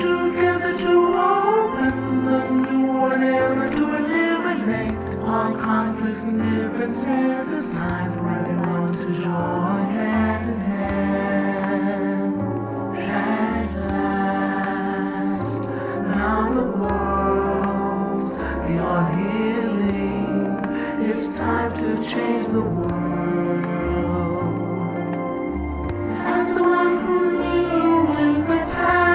together to open the new era to eliminate all conflicts and differences. It's time for everyone to join hand in hand. At last, now the world's beyond healing. It's time to change the world. As the one who knew in the past,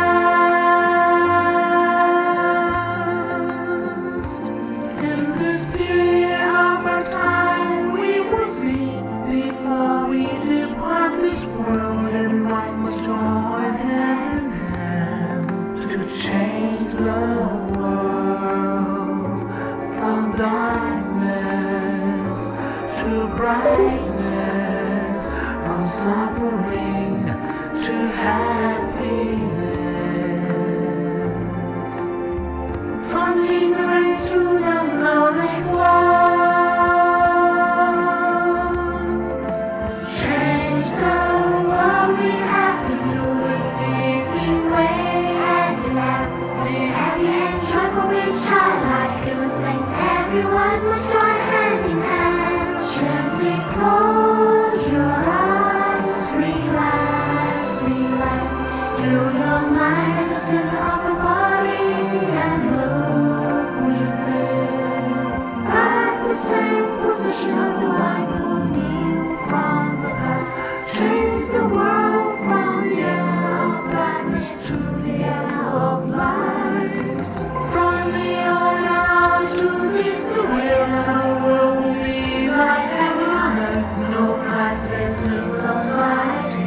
in this period of our time, we will see before we depart this world, everyone must join hand in hand to change the world from darkness to brightness, from suffering to happiness, from ignorant to the knowledge world. Change the world, we have to do it the easy way and relax. Be happy and joyful with childlike innocence. Everyone must join hand in hand. Gently close your eyes, relax, relax. Still your mind at the center of the body and look within. At the same position of the one who knew from the past. Change the world from the era of darkness to the era of light. From the old era to this new era, the world will be like heaven on earth. No class in society.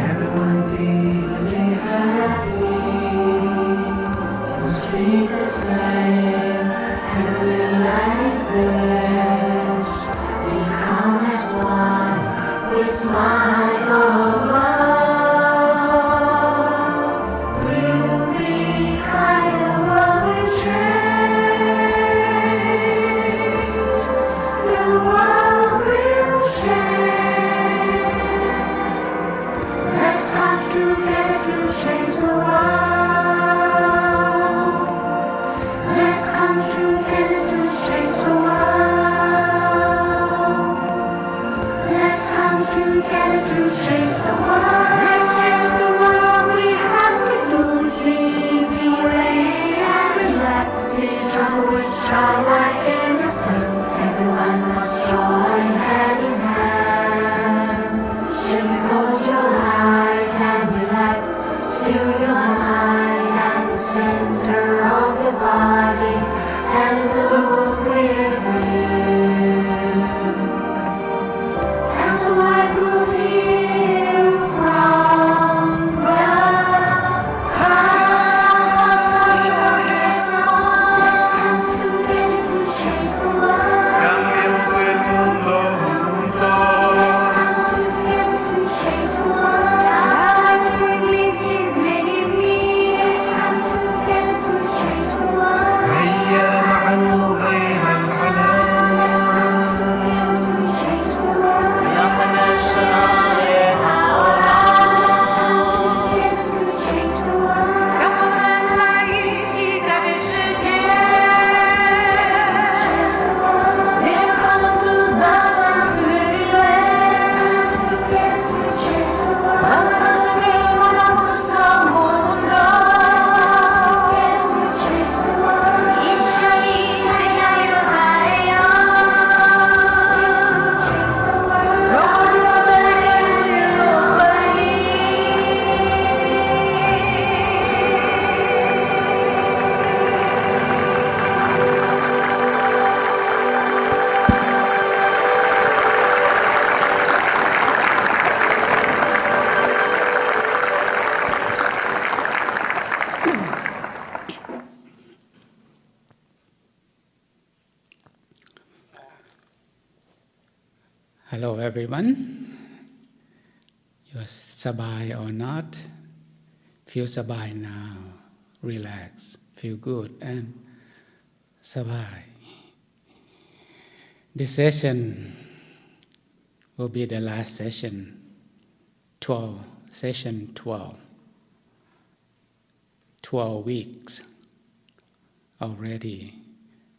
Everyone be really happy. Speak the same heavenly language. Become as one with smiles all around. We will be kind, the world will change. The world will change. Let's come together to change the world. Let's come together to change the world. Let's come together to change the world. Let's change the world. We have to do it the easy way and relax. Be gentle with childlike innocence. Everyone must join hand in hand. Gently close your eyes and relax. Still your mind at the center of the body and look within. As the light will heal from the past. Let's come together to change the world. Cambiemos el mundo juntos. Let's come together to change the world. Our list is many of me. Let's come together to change the world. هيا معا نغير العالم. Let's come together to change the world. Let's come together to change the world. 让我们来一起改变世界。 Change the world. Welcome to the pretty land. Let's come together to change the world. Vamos a seguir un mundo. Let's come together to change the world. 一生一世界的海洋。 Change the world. 让我们在更低落怀里。 Hello everyone. You're sabai or not? Feel sabai now. Relax. Feel good and sabai. This session will be the last session. 12. Session 12. 12 weeks already,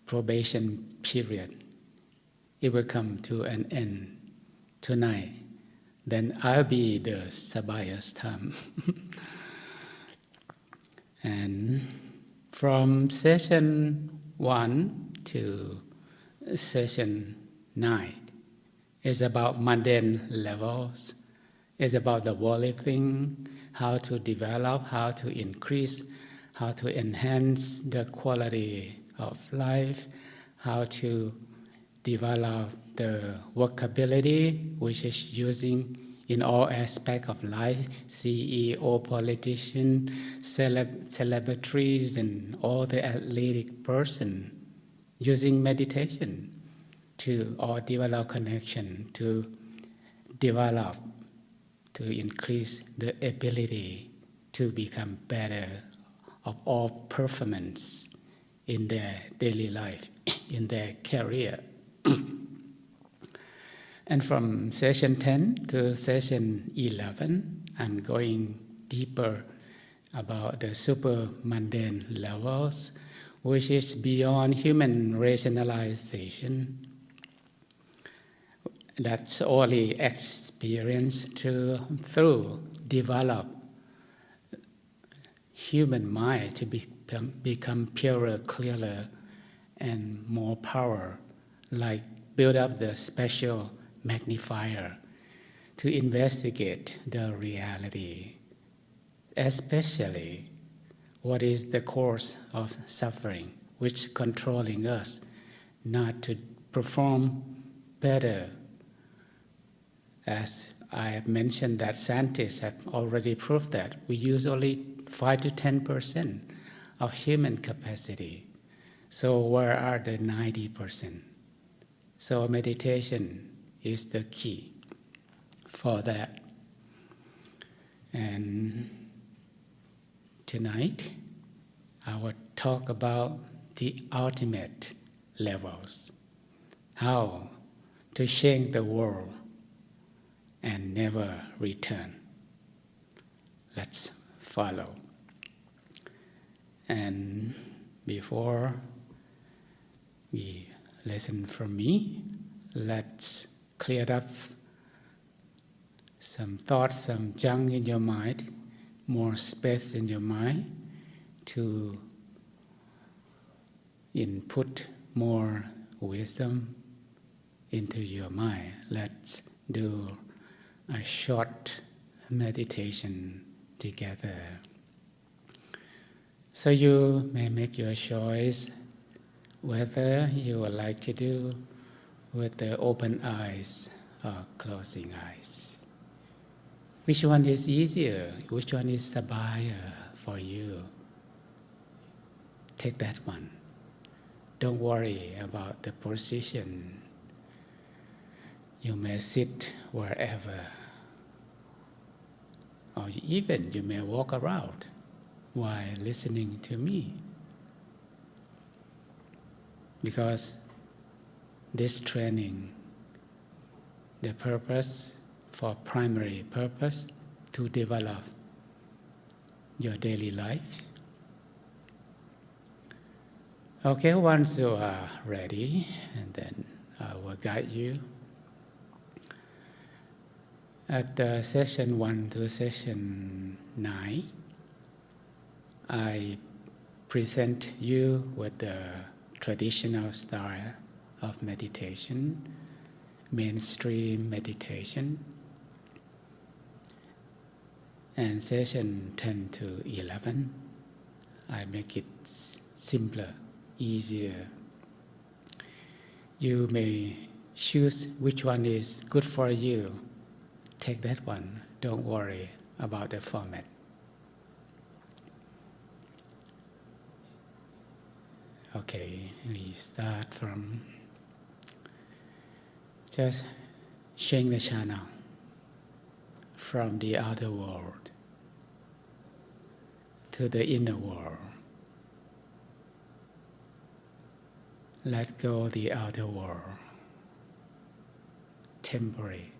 probation period. It will come to an end tonight. Then I'll be the Sabayas time. And from session 1 to session 9 is about mundane levels. It's about the worldly thing, how to develop, how to increase, how to enhance the quality of life, how to develop the workability, which is using in all aspects of life, CEO, politician, celebrities, and all the athletic person, using meditation to or develop connection, to develop, to increase the ability to become better of all performance in their daily life, in their career. And from session 10 to session 11, I'm going deeper about the super mundane levels, which is beyond human rationalization. That's only experienced through develop human mind to become purer, clearer, and more power, like build up the special magnifier to investigate the reality, especially what is the cause of suffering, which controlling us not to perform better. As I have mentioned that scientists have already proved that we use only 5 to 10% of human capacity. So where are the 90%? So meditation is the key for that. And tonight, I will talk about the ultimate levels, how to change the world and never return. Let's follow. And before we listen from me, let's clear up some thoughts, some junk in your mind, more space in your mind to input more wisdom into your mind. Let's do a short meditation together. So you may make your choice whether you would like to do with the open eyes or closing eyes. Which one is easier? Which one is sabaya for you? Take that one. Don't worry about the position. You may sit wherever, or even you may walk around while listening to me. Because this training, the purpose, for primary purpose, to develop your daily life. Okay, once you are ready, and then I will guide you. At the session 1 to session 9, I present you with the traditional style of meditation, mainstream meditation. And session 10 to 11, I make it simpler, easier. You may choose which one is good for you. Take that one. Don't worry about the format. Okay, we start from just change the channel from the outer world to the inner world. Let go the outer world, temporary.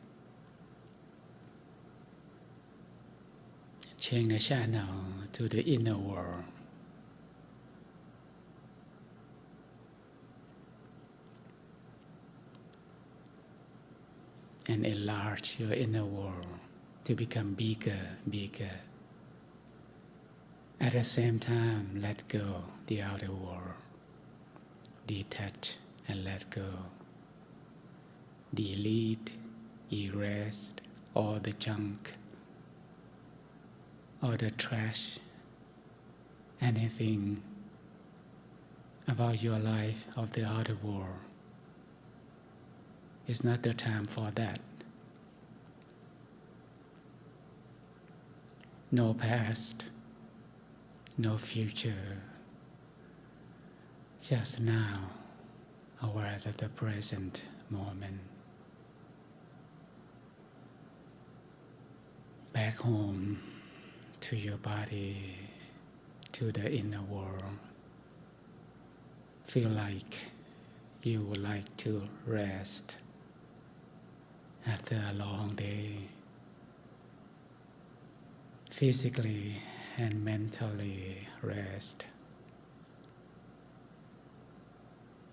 Change the channel to the inner world, and enlarge your inner world to become bigger. At the same time, let go the outer world. Detach and let go. Delete, erase all the junk, all the trash, anything about your life of the outer world. It's not the time for that. No past, no future. Just now, aware of the present moment. Back home to your body, to the inner world. Feel like you would like to rest after a long day, physically and mentally rest.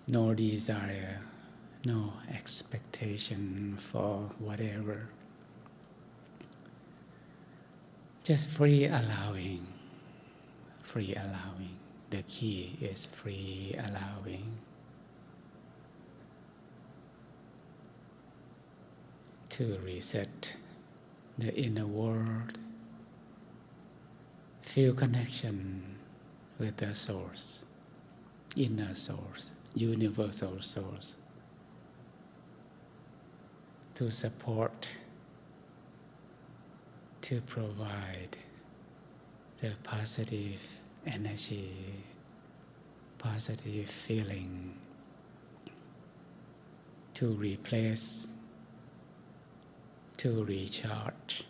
No desire, no expectation for whatever. Just free allowing. Free allowing. The key is free allowing. To reset the inner world. Feel connection with the source, inner source, universal source. To support, to provide the positive energy, positive feeling, to replace, to recharge,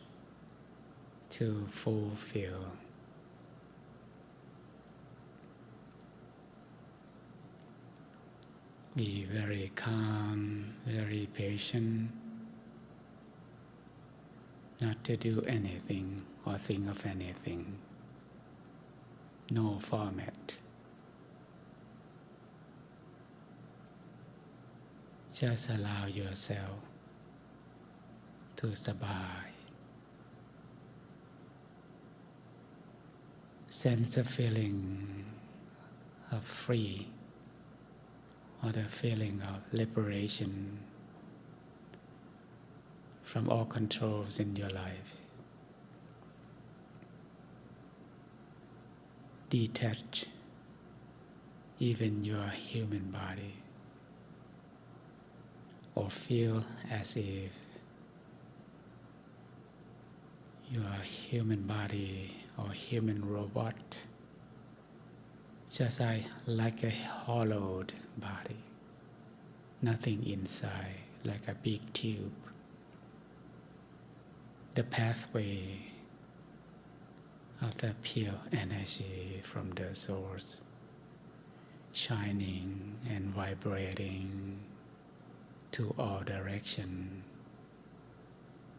to fulfill. Be very calm, very patient, not to do anything or think of anything. No format. Just allow yourself to sabai. Sense a feeling of free, or the feeling of liberation from all controls in your life. Detach even your human body, or feel as if your human body or human robot just like a hollowed body, nothing inside, like a big tube. The pathway of the pure energy from the source, shining and vibrating to all directions,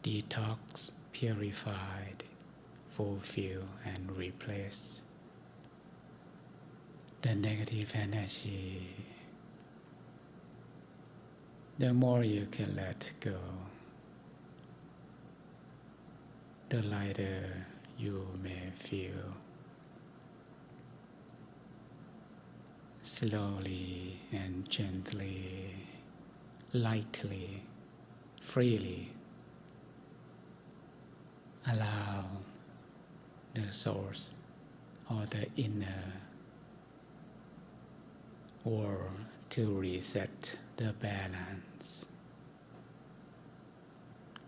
detox, purified, fulfill and replace the negative energy. The more you can let go, the lighter you may feel. Slowly and gently, lightly, freely, allow the source or the inner world to reset the balance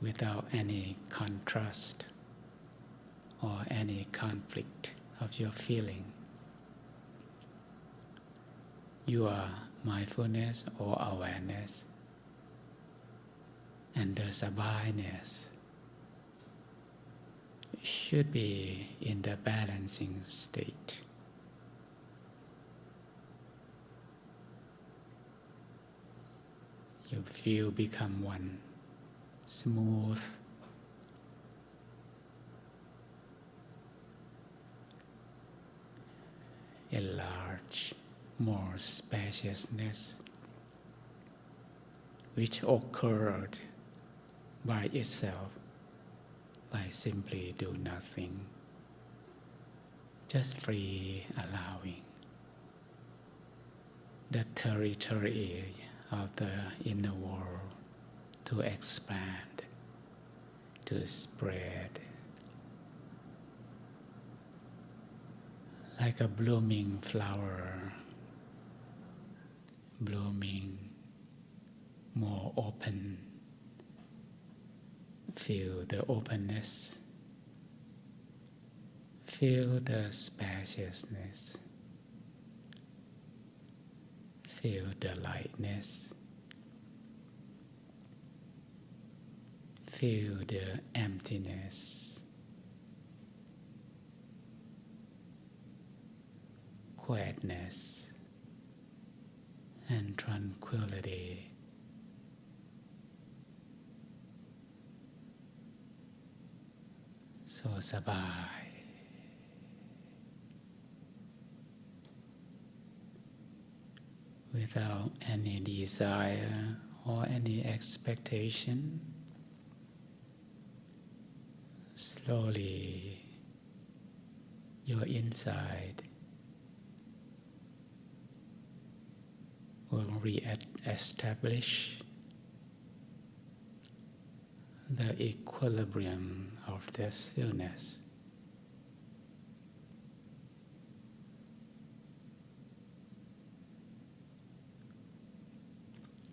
without any contrast or any conflict of your feeling. Your mindfulness or awareness and the sabainess should be in the balancing state. You feel become one, smooth, enlarge, more spaciousness, which occurred by itself by simply do nothing, just free allowing the territory of the inner world to expand, to spread, like a blooming flower, blooming more open. Feel the openness, feel the spaciousness, feel the lightness, feel the emptiness, quietness, and tranquility. So สบาย without any desire or any expectation. Slowly, your inside will re-establish the equilibrium of the stillness.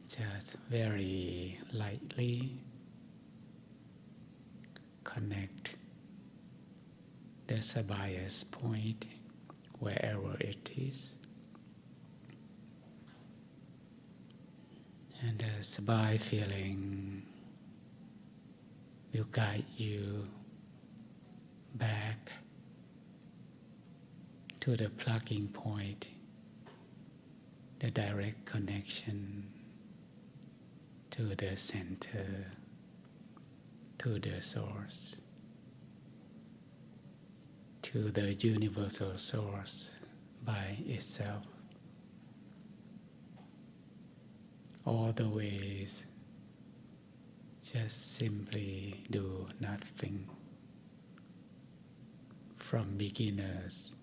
Just very lightly connect the sabayas point wherever it is. And the sabai feeling will guide you back to the plugging point, the direct connection to the center, to the source, to the universal source by itself. All the ways, just simply do nothing. From beginners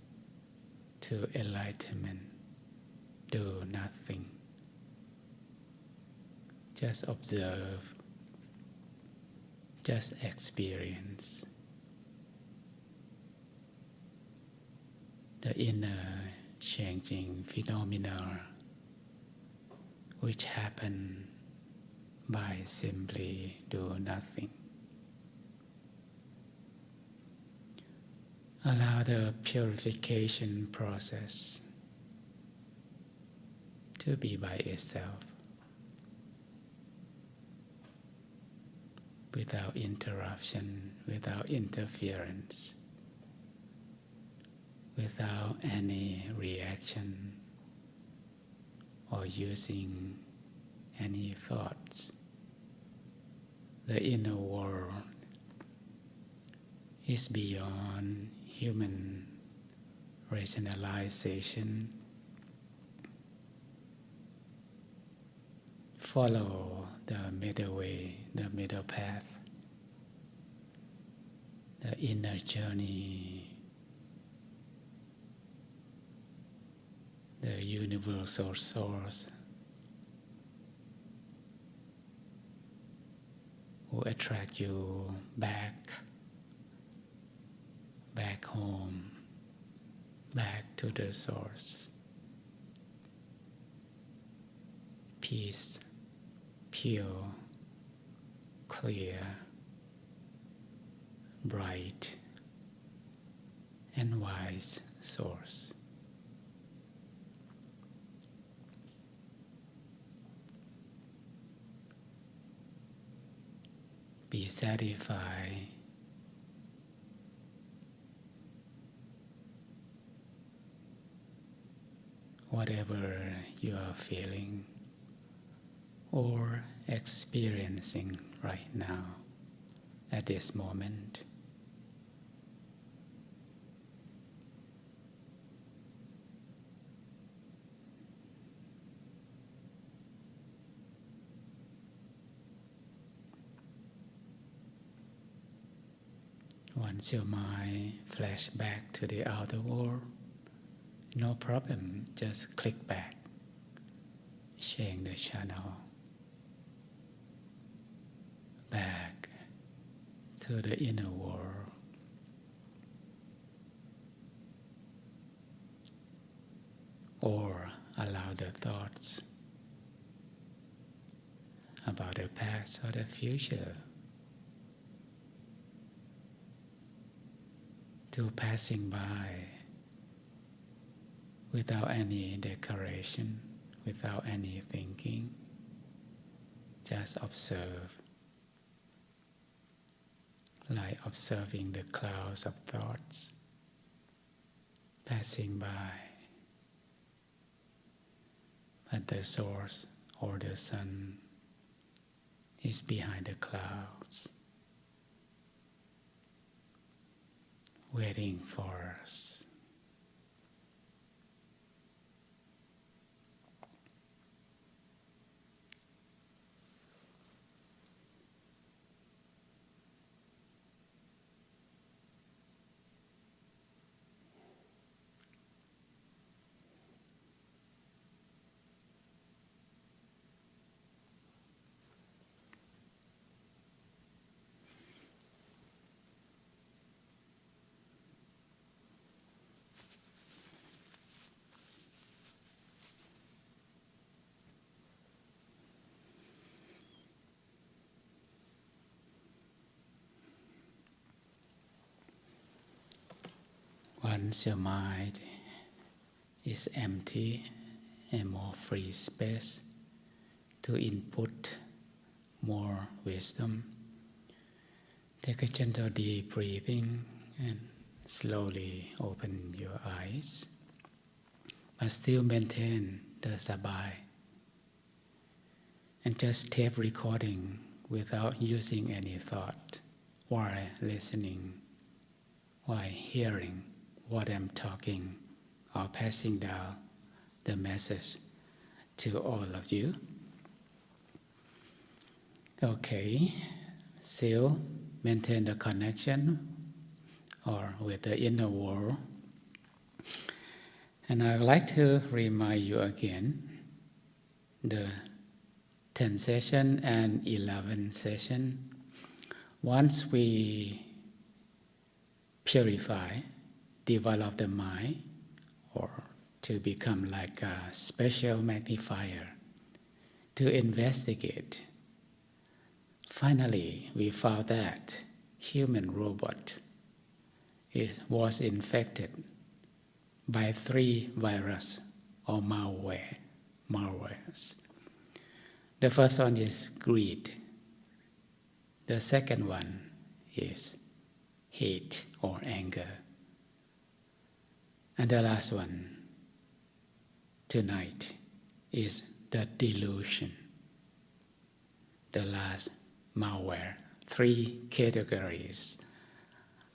to enlightenment, do nothing. Just observe, just experience the inner changing phenomena which happen by simply do nothing. Allow the purification process to be by itself, without interruption, without interference, without any reaction or using any thoughts. The inner world is beyond human rationalization. Follow the middle way, the middle path, the inner journey, the universal source who attract you back home, back to the source. Peace, pure, clear, bright, and wise source. Be satisfied whatever you are feeling or experiencing right now at this moment. Once your mind flash back to the outer world, no problem, just click back, change the channel, back to the inner world. Or allow the thoughts about the past or the future to passing by without any declaration, without any thinking. Just observe, like observing the clouds of thoughts passing by. But the source or the sun is behind the clouds, waiting for us. Once your mind is empty and more free space to input more wisdom, take a gentle deep breathing and slowly open your eyes, but still maintain the sabai. And just tape recording without using any thought while listening, while hearing what I'm talking or passing down the message to all of you. Okay, still maintain the connection or with the inner world. And I'd like to remind you again, the 10 session and 11 session, once we purify, develop the mind, or to become like a special magnifier to investigate. Finally, we found that human robot was infected by 3 viruses or malwares. The first one is greed. The second one is hate or anger. And the last one tonight is the delusion. The last malware, 3 categories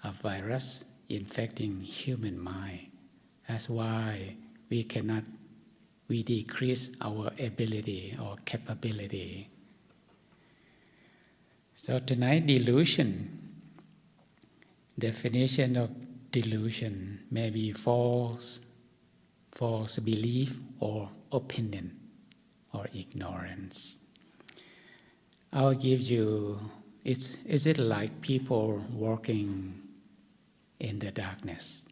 of virus infecting human mind. That's why we decrease our ability or capability. So tonight, delusion. Definition of delusion may be false belief or opinion or ignorance. I'll give you, is it like people walking in the darkness?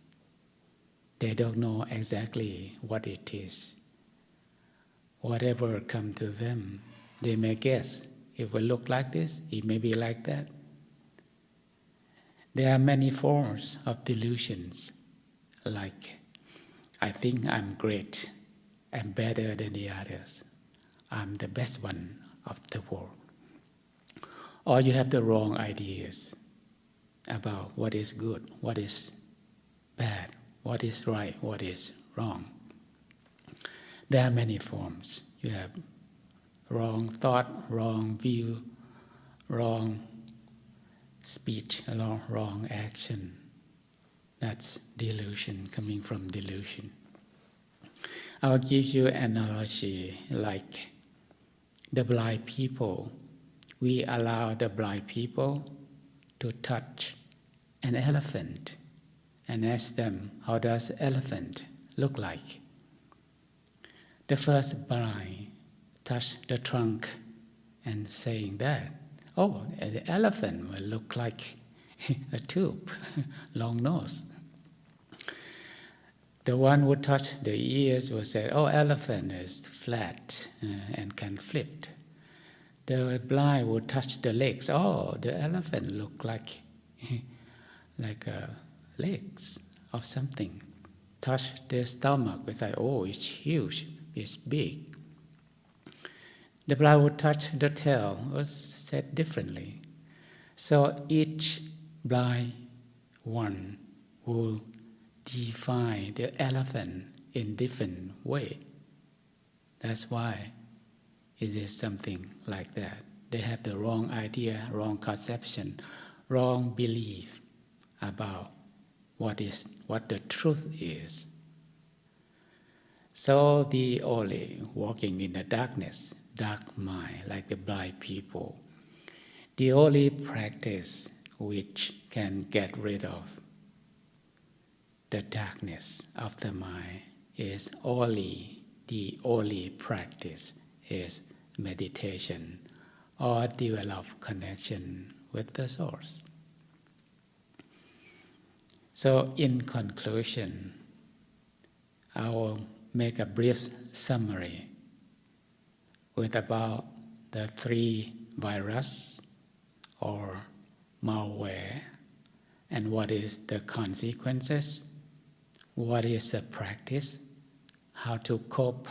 They don't know exactly what it is. Whatever comes to them, they may guess. If it look like this, it may be like that. There are many forms of delusions, like, I think I'm great, I'm better than the others, I'm the best one of the world. Or you have the wrong ideas about what is good, what is bad, what is right, what is wrong. There are many forms. You have wrong thought, wrong view, wrong speech, wrong action. That's delusion, coming from delusion. I'll give you an analogy like the blind people. We allow the blind people to touch an elephant and ask them, how does an elephant look like? The first blind touched the trunk and saying that, oh, the elephant will look like a tube, long nose. The one who touched the ears will say, oh, elephant is flat and can flip. The blind will touch the legs. Oh, the elephant look like legs of something. Touch the stomach. We say, oh, it's huge, it's big. The blind will touch the tail. Was said differently. So each blind one will define the elephant in different way. That's why it is something like that. They have the wrong idea, wrong conception, wrong belief about what the truth is. So the only walking in the darkness, dark mind, like the blind people, the only practice which can get rid of the darkness of the mind is the only practice is meditation or develop connection with the source. So in conclusion, I will make a brief summary with about the 3 viruses or malware and what is the consequences, what is the practice, how to cope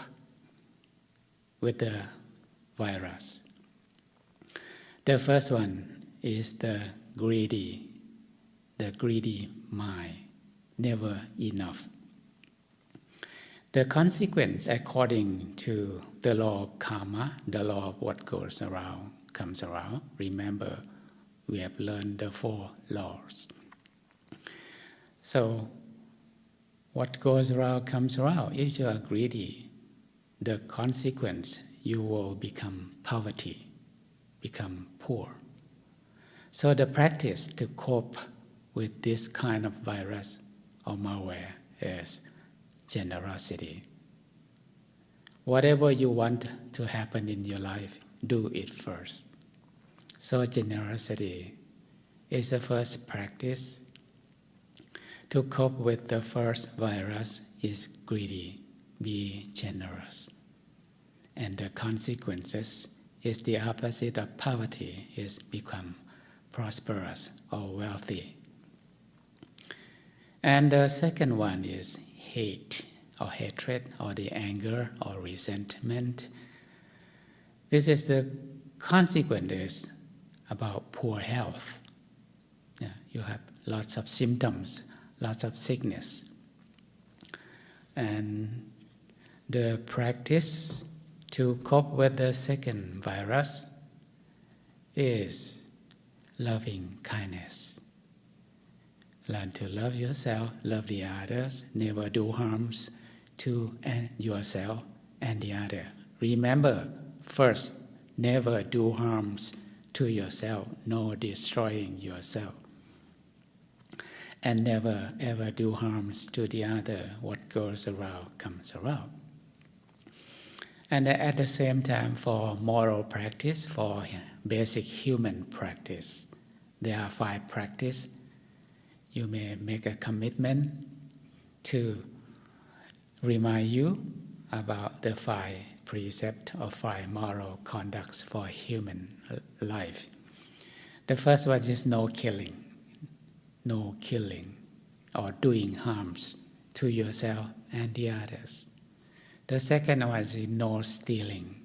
with the virus. The first one is the greedy mind, never enough. The consequence, according to the law of karma, the law of what goes around comes around. Remember, we have learned the 4 laws. So, what goes around comes around. If you are greedy, the consequence, you will become poverty, become poor. So the practice to cope with this kind of virus or malware is generosity. Whatever you want to happen in your life, do it first. So generosity is the first practice. To cope with the first virus is greedy, be generous. And the consequences is the opposite of poverty, is become prosperous or wealthy. And the second one is hate or hatred or the anger or resentment. This is the consequences about poor health. Yeah, you have lots of symptoms, lots of sickness. And the practice to cope with the second virus is loving kindness. Learn to love yourself, love the others, never do harms to yourself and the other. Remember, first, never do harms to yourself, nor destroying yourself. And never ever do harms to the other. What goes around comes around. And at the same time, for moral practice, for basic human practice, there are 5 practices. You may make a commitment to remind you about the 5 precepts or 5 moral conducts for human life. The first one is no killing or doing harms to yourself and the others. The second one is no stealing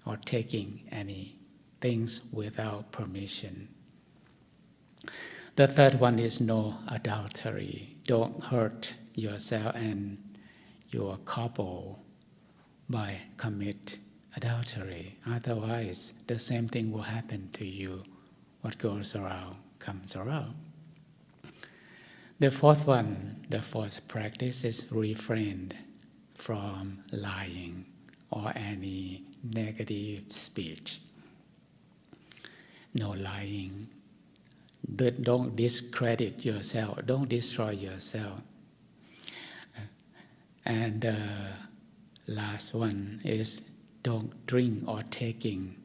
or taking any things without permission. The third one is no adultery. Don't hurt yourself and your couple by commit adultery. Otherwise, the same thing will happen to you. What goes around comes around. The fourth one, the fourth practice is refrain from lying or any negative speech. No lying, don't discredit yourself, don't destroy yourself. And the last one is don't drink or taking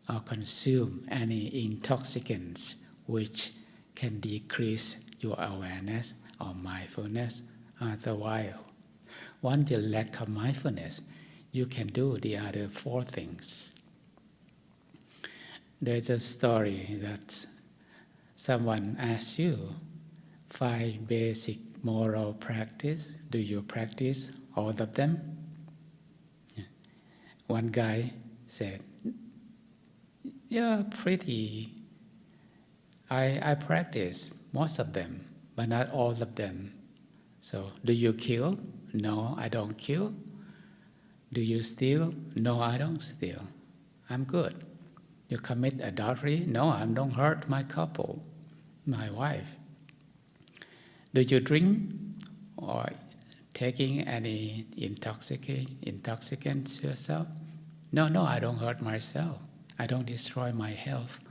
or consume any intoxicants which can decrease your awareness or mindfulness. Otherwise, once you lack of mindfulness, you can do the other 4 things. There's a story that someone asks you 5 basic moral practice. Do you practice all of them? One guy said, yeah, pretty. I practice most of them, but not all of them. So, do you kill? No, I don't kill. Do you steal? No, I don't steal. I'm good. You commit adultery? No, I don't hurt my couple, my wife. Do you drink or taking any intoxicants yourself? No, I don't hurt myself. I don't destroy my health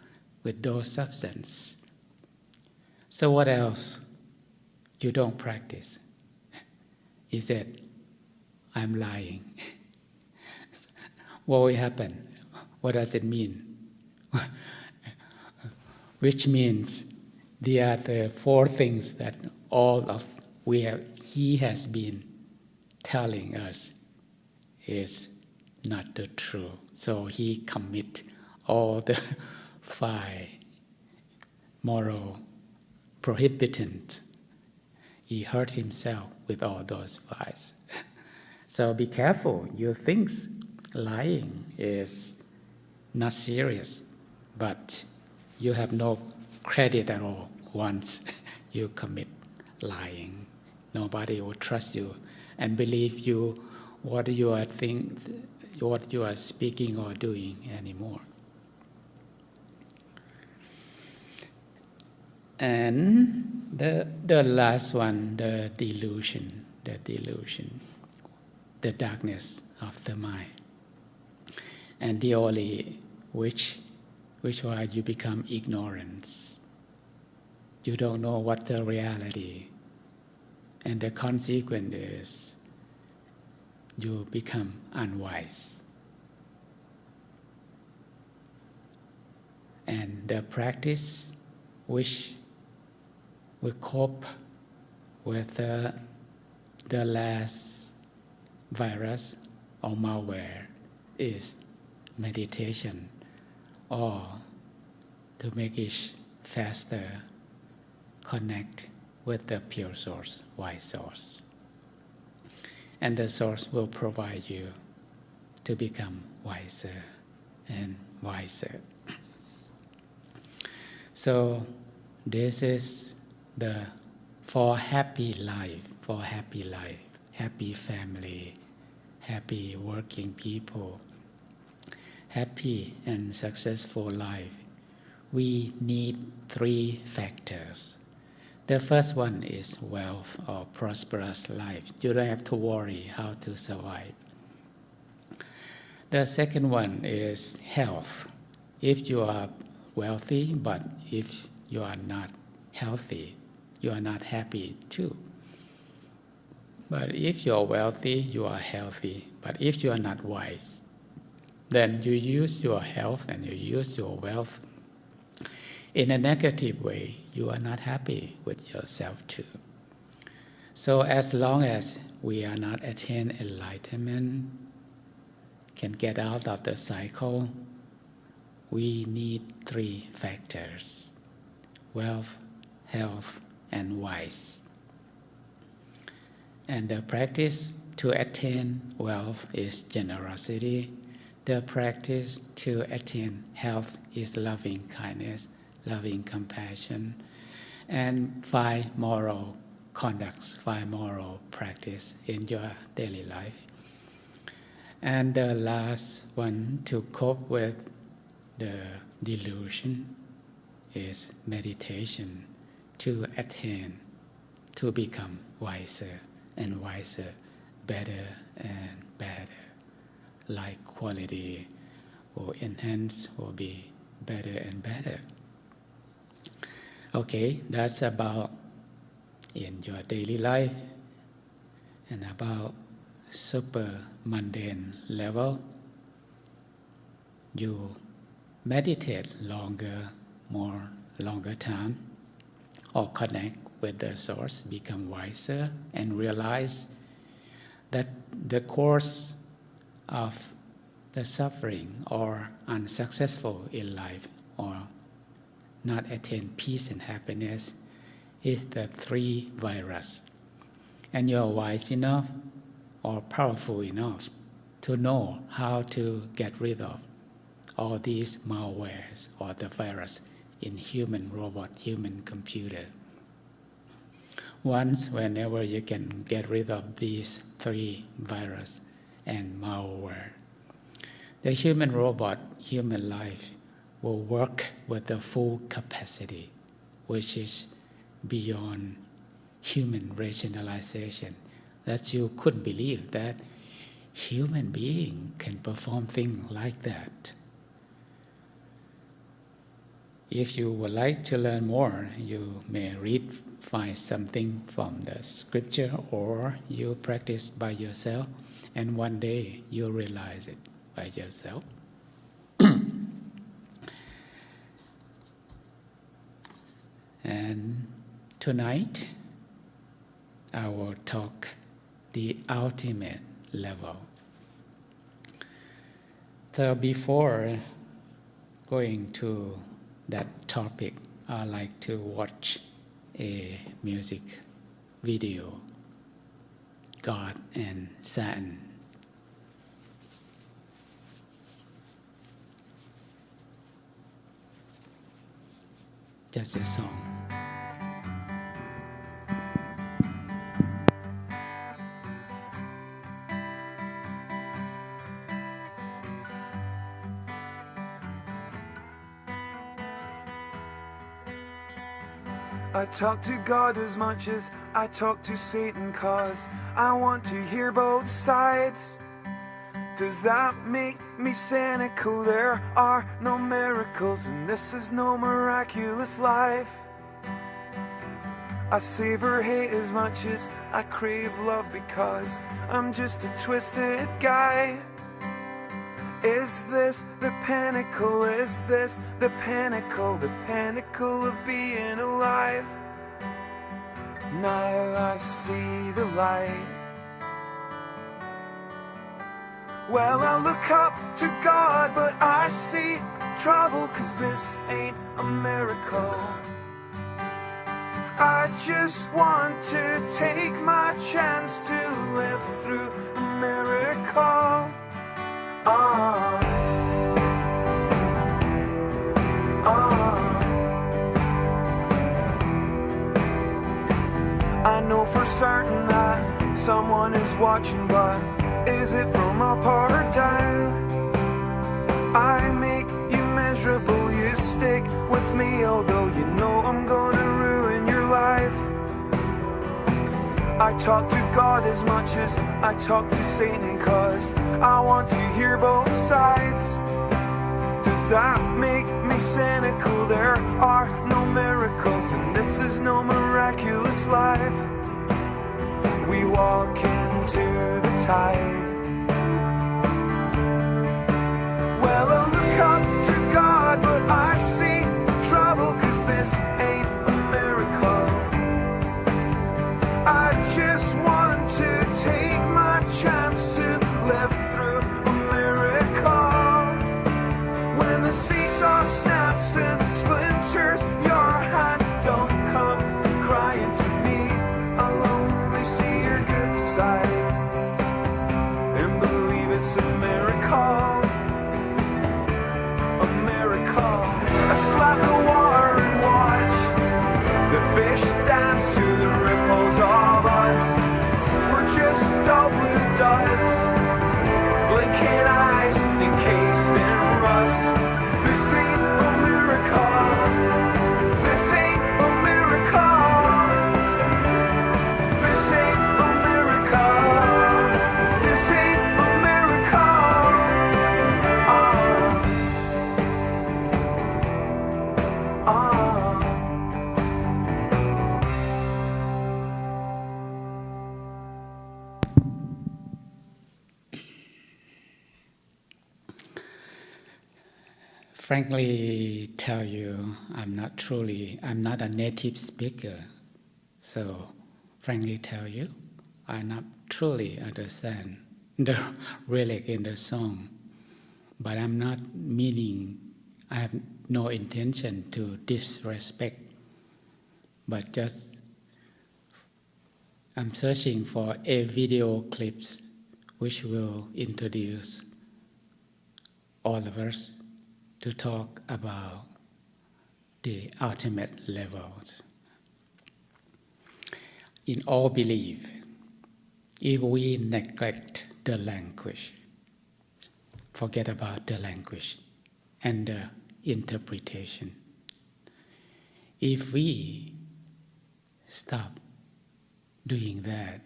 with those substances. So what else you don't practice? He said, I'm lying. What will happen? What does it mean? Which means they are the 4 things that he has been telling us is not the truth. So he commit all the 5 moral prohibitions. He hurt himself with all those 5. So be careful. You think lying is not serious, but you have no credit at all once you commit lying. Nobody will trust you and believe you what you are speaking or doing anymore. And the last one, the delusion, the darkness of the mind. And the only which why you become ignorance. You don't know what the reality. And the consequence is you become unwise. And the practice which will cope with the last virus or malware is meditation, or to make it faster, connect with the pure source, wise source. And the source will provide you to become wiser and wiser. So this is for happy life, happy family, happy working people, happy and successful life. We need 3 factors. The first one is wealth or prosperous life. You don't have to worry how to survive. The second one is health. If you are wealthy, but if you are not healthy, you are not happy too. But if you are wealthy, you are healthy. But if you are not wise, then you use your health and you use your wealth in a negative way. You are not happy with yourself too. So as long as we are not attain enlightenment, can get out of the cycle, we need 3 factors: wealth, health, and wise. And the practice to attain wealth is generosity. The practice to attain health is loving kindness, loving compassion, and 5 moral conducts, 5 moral practice in your daily life. And the last one to cope with the delusion is meditation, to attain, to become wiser and wiser, better and better. Life quality will enhance, will be better and better. Okay, that's about in your daily life and about super mundane level. You meditate longer time, or connect with the source, become wiser, and realize that the course of the suffering or unsuccessful in life or not attain peace and happiness is the three virus. And you're wise enough or powerful enough to know how to get rid of all these malwares or the virus in human robot, human computer. Whenever you can get rid of these three virus and malware, the human robot, human life will work with the full capacity, which is beyond human rationalization, that you couldn't believe that human being can perform things like that. If you would like to learn more, you may find something from the scripture, or you practice by yourself, and one day you'll realize it by yourself. And tonight, I will talk the ultimate level. So before going to that topic, I like to watch a music video, God and Satan. Just a song. I talk to God as much as I talk to Satan, 'cause I want to hear both sides. Does that make me cynical? There are no miracles, and this is no miraculous life. I savor hate as much as I crave love, because I'm just a twisted guy. Is this the pinnacle? Is this the pinnacle? The pinnacle of being alive? Now I see the light. Well, I look up to God, but I see trouble, 'cause this ain't a miracle. I just want to take my chance to live through a miracle. I know for certain that someone is watching, but is it from up or down? I make you miserable, you stick with me, although you know I'm gonna ruin your life. I talk to God as much as I talk to Satan, 'cause I want to hear both sides. Does that make me cynical? There are no miracles, and this is no miraculous life. We walk into the tide. Well, I look up to God, but I see trouble, 'cause this ain't a miracle. I just want to take my chance to live through a miracle. When the seesaw snaps and splinters your hand, don't come crying to me. I'll only see your good side. frankly tell you, I'm not a native speaker. So, frankly tell you, I not truly understand the lyric in the song. But I'm not meaning, I have no intention to disrespect, but just I'm searching for a video clips which will introduce all of us to talk about the ultimate levels. In all belief, if we neglect the language, forget about the language and the interpretation, if we stop doing that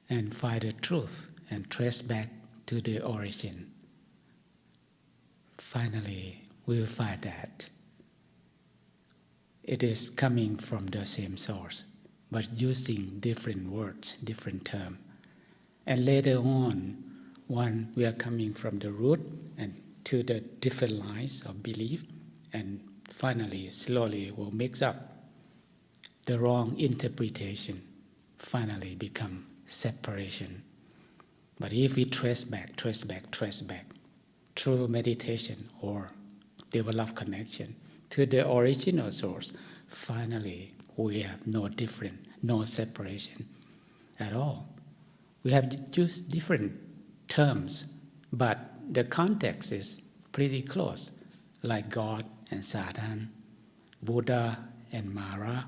and find the truth and trace back to the origin, finally we will find that it is coming from the same source, but using different words, different terms. And later on, when we are coming from the root and to the different lines of belief, and finally, slowly will mix up the wrong interpretation, finally become separation. But if we trace back through meditation or develop connection to the original source, finally we have no different, no separation at all. We have used different terms, but the context is pretty close, like God and Satan, Buddha and Mara,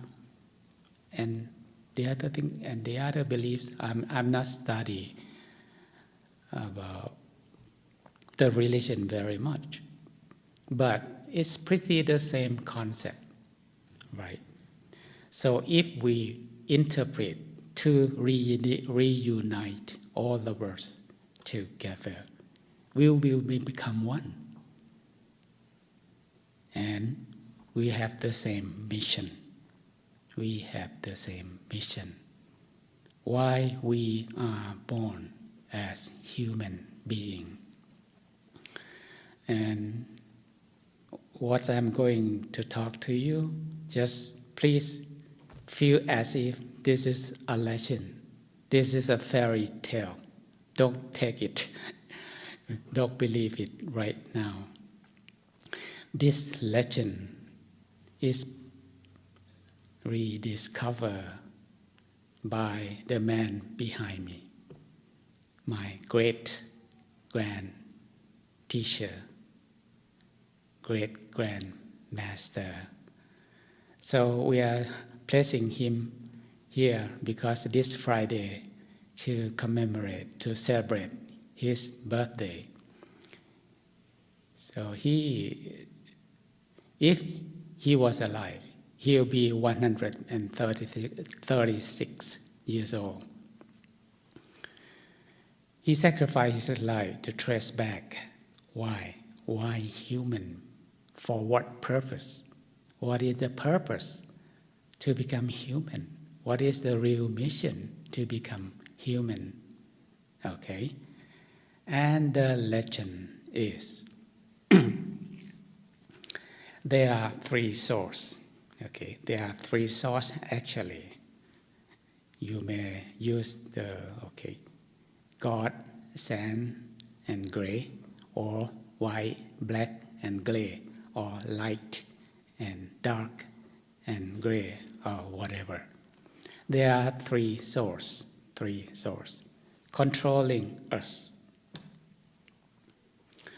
and the other thing and the other beliefs. I'm not studying about the religion very much, but it's pretty the same concept, right? So if we interpret to reunite all the words together, we will become one. And we have the same mission. We have the same mission. Why we are born as human beings. And what I'm going to talk to you, just please feel as if this is a legend. This is a fairy tale. Don't take it. Don't believe it right now. This legend is rediscovered by the man behind me, my great-grand teacher, great-grandmaster. So we are placing him here because this Friday to commemorate, to celebrate his birthday. So if he was alive, he'll be 136 years old. He sacrificed his life to trace back why human, for what purpose, what is the purpose to become human, what is the real mission to become human, okay? And the legend is, there are three sources. Okay, there are three sources actually. You may use the God, sand, and gray, or white, black, and gray, or light and dark and gray, or whatever. There are three sources controlling us.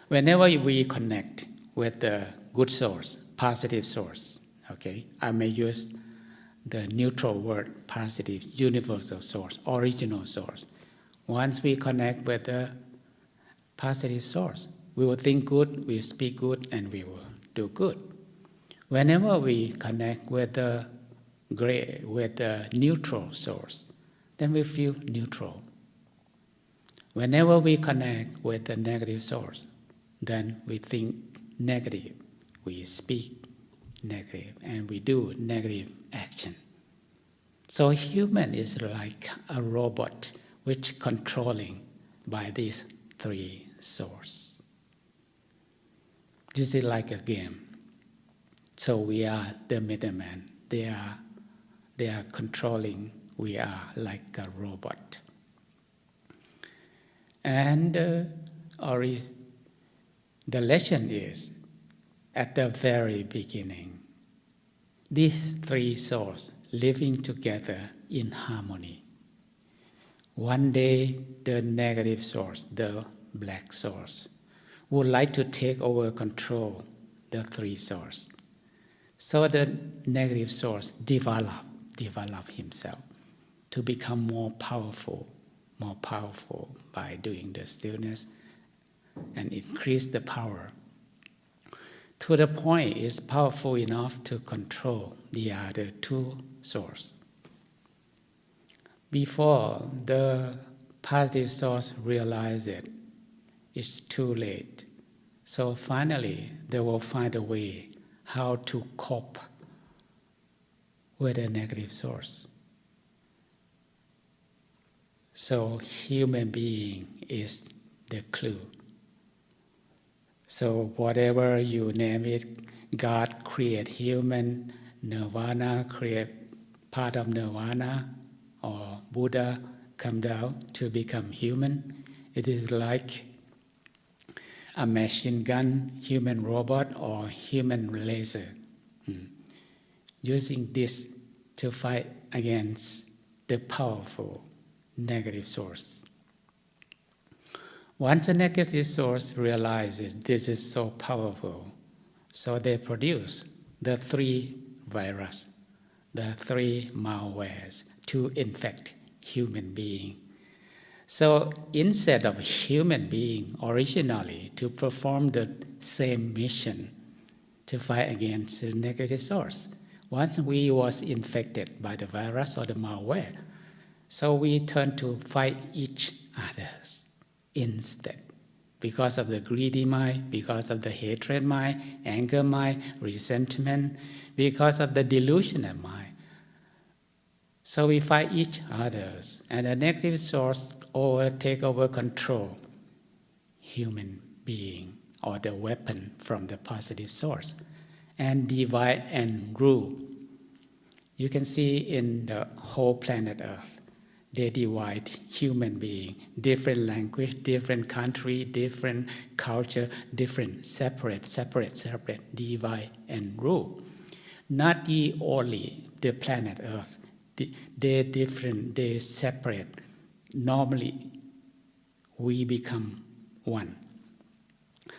Whenever we connect with the good source, positive source, okay, I may use the neutral word, positive, universal source, original source. Once we connect with the positive source, we will think good, we speak good, and we will do good. Whenever we connect with the gray, with the neutral source, then we feel neutral. Whenever we connect with the negative source, then we think negative, we speak negative, and we do negative action. So human is like a robot which controlling by these three sources. This is like a game. So we are the middleman. They are controlling. We are like a robot. And the lesson is, at the very beginning, these three souls living together in harmony. One day, the negative source, the black source, would like to take over control the three source. So the negative source develop himself to become more powerful by doing the stillness and increase the power to the point it's powerful enough to control the other two sources. Before the positive source realizes it, it's too late. So finally, they will find a way how to cope with the negative source. So human being is the clue. So whatever you name it, God create human, Nirvana create part of Nirvana, or Buddha come down to become human. It is like a machine gun, human robot, or human laser. Using this to fight against the powerful negative source. Once a negative source realizes this is so powerful, so they produce the three virus, the three malwares to infect human being. So instead of human being originally to perform the same mission to fight against the negative source, once we was infected by the virus or the malware, so we turn to fight each other instead, because of the greedy mind, because of the hatred mind, anger mind, resentment, because of the delusional mind. So we fight each other, and the negative source take over control human being or the weapon from the positive source, and divide and rule. You can see in the whole planet Earth, they divide human being, different language, different country, different culture, different, separate, divide and rule. Not only the planet Earth, they different, they separate. Normally, we become one.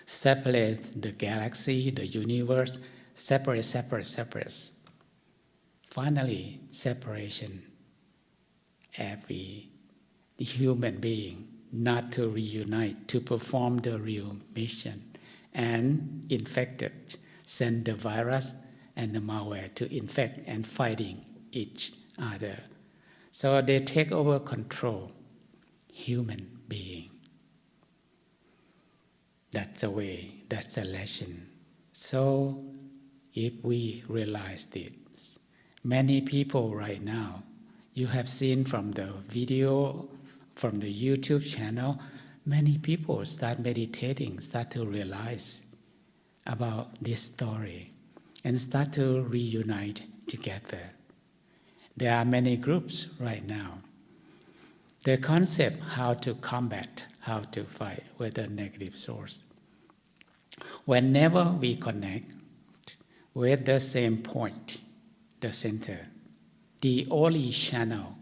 Separate the galaxy, the universe, separate. Finally, separation. Every human being not to reunite, to perform the real mission, and infected, send the virus and the malware to infect and fighting each other. So they take over control human being. That's the way, that's a lesson. So if we realize this, many people right now, you have seen from the video, from the YouTube channel, many people start meditating, start to realize about this story, and start to reunite together. There are many groups right now. The concept how to combat, how to fight with a negative source. Whenever we connect with the same point, the center, the only channel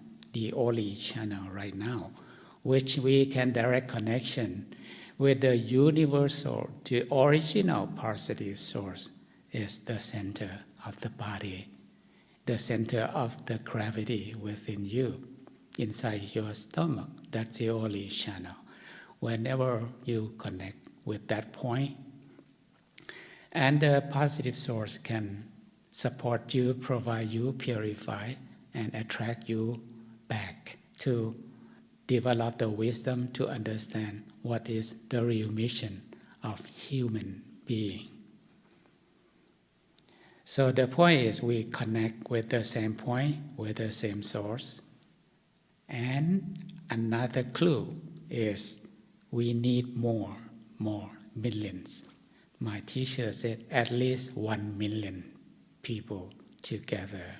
right now, which we can direct connection with the universal, the original positive source, is the center of the body, the center of the gravity within you, inside your stomach. That's the only channel. Whenever you connect with that point, and the positive source can support you, provide you, purify, and attract you back to develop the wisdom to understand what is the real mission of human being. So the point is we connect with the same point, with the same source. And another clue is we need more millions, My teacher said at least 1 million people together,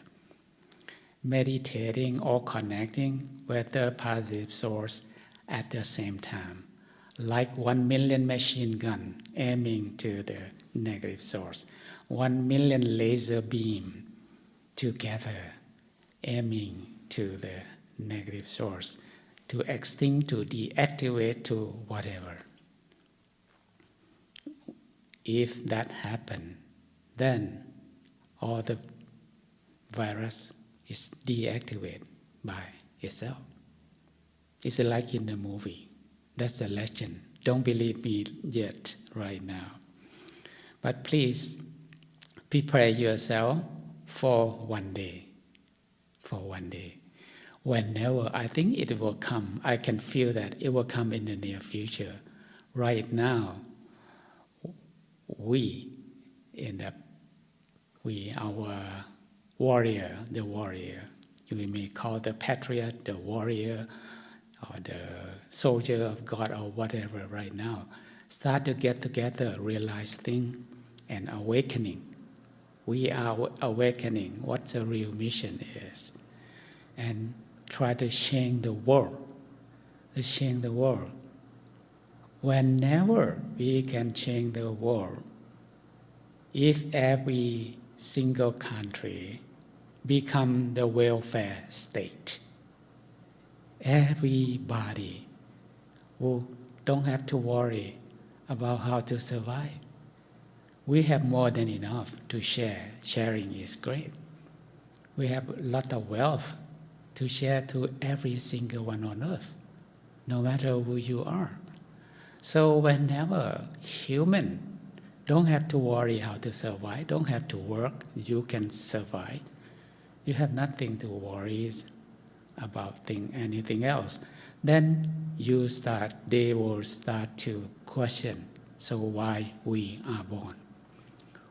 meditating or connecting with the positive source at the same time, like 1 million machine gun aiming to the negative source, 1 million laser beam together aiming to the negative source, to extinct, to deactivate, to whatever. If that happens, then all the virus is deactivated by itself. It's like in the movie. That's a legend. Don't believe me yet right now. But please prepare yourself for one day. For one day. Whenever I think it will come, I can feel that it will come in the near future. Right now, our warrior, the warrior, we may call the patriot, the warrior, or the soldier of God, or whatever right now, start to get together, realize things, and awakening. We are awakening what the real mission is, and try to change the world, Whenever we can change the world, if every single country become the welfare state, everybody who don't have to worry about how to survive. We have more than enough to share. Sharing is great. We have a lot of wealth to share to every single one on earth, no matter who you are. So whenever human don't have to worry how to survive, don't have to work, you can survive. You have nothing to worry about anything else. Then they will start to question, so why we are born?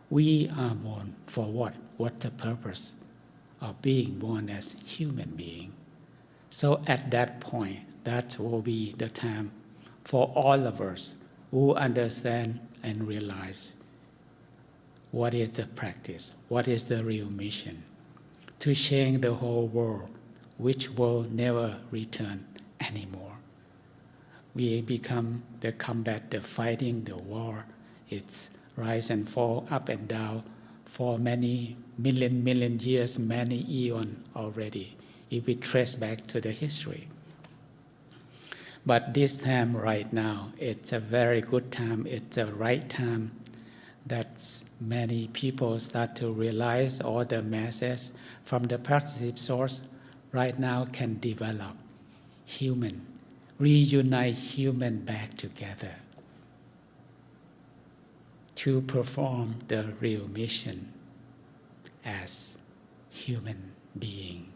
We are born for what? What's the purpose of being born as human being? So at that point, that will be the time for all of us who understand and realize what is the practice, what is the real mission, to change the whole world, which will never return anymore. We become the combat, the fighting, the war. It's rise and fall, up and down for many million years, many eons already, if we trace back to the history. But this time right now, it's a very good time, it's the right time that many people start to realize all the masses from the positive source right now can develop reunite human back together to perform the real mission as human being.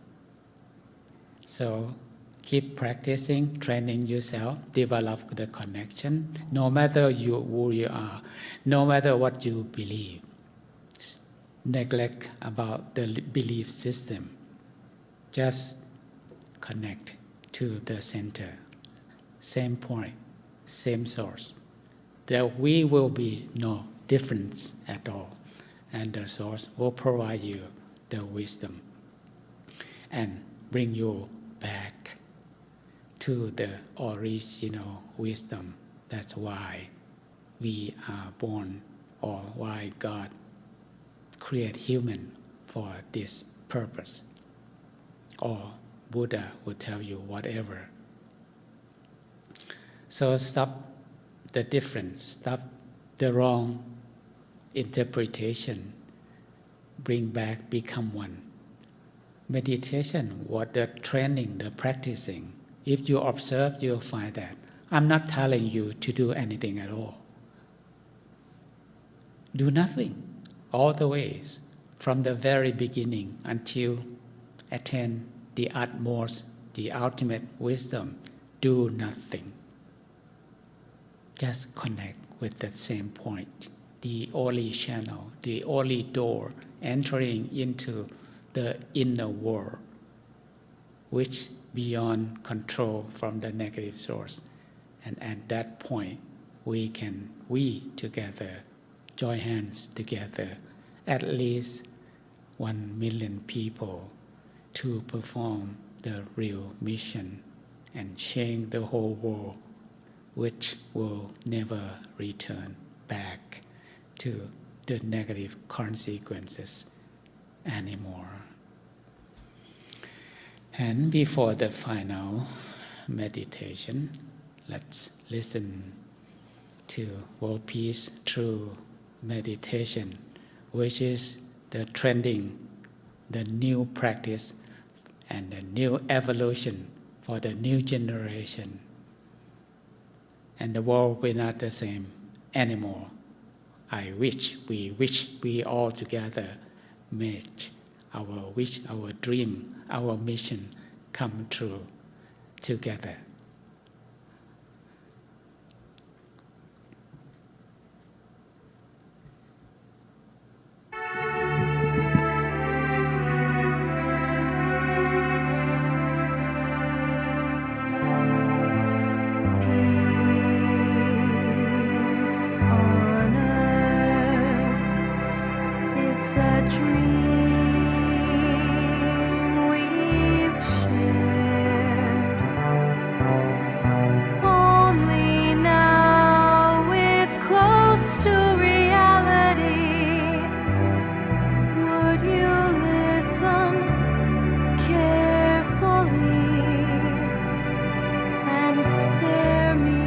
So keep practicing, training yourself, develop the connection, no matter who you are, no matter what you believe. Neglect about the belief system. Just connect to the center, same point, same source. There will be no difference at all, and the source will provide you the wisdom and bring you back to the original wisdom. That's why we are born, or why God create human for this purpose. Or Buddha will tell you whatever. So stop the difference, stop the wrong interpretation, bring back, become one. Meditation, what the training, the practicing, if you observe, you'll find that I'm not telling you to do anything at all. Do nothing, all the ways, from the very beginning until attain the utmost, the ultimate wisdom. Do nothing. Just connect with that same point, the only channel, the only door entering into the inner world, which beyond control from the negative source. And at that point, we together join hands together, at least 1 million people, to perform the real mission and change the whole world, which will never return back to the negative consequences anymore. And before the final meditation, let's listen to World Peace through meditation, which is the trending, the new practice, and the new evolution for the new generation. And the world will not the same anymore. I wish we all together make our wish, our dream, our mission come true together. Peace on earth, it's a dream we've shared. Only now it's close to reality. Would you listen carefully and spare me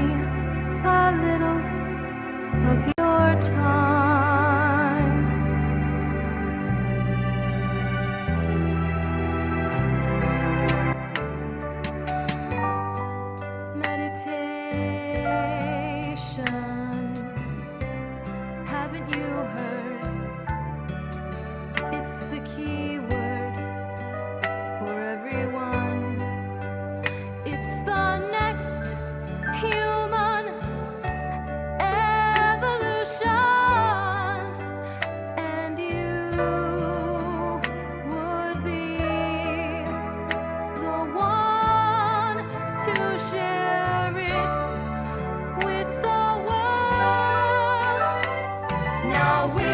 a little of your time? Meditation, haven't you heard? It's the key word for everyone. It's the next human evolution, and you would be the one to share it with the world. Now we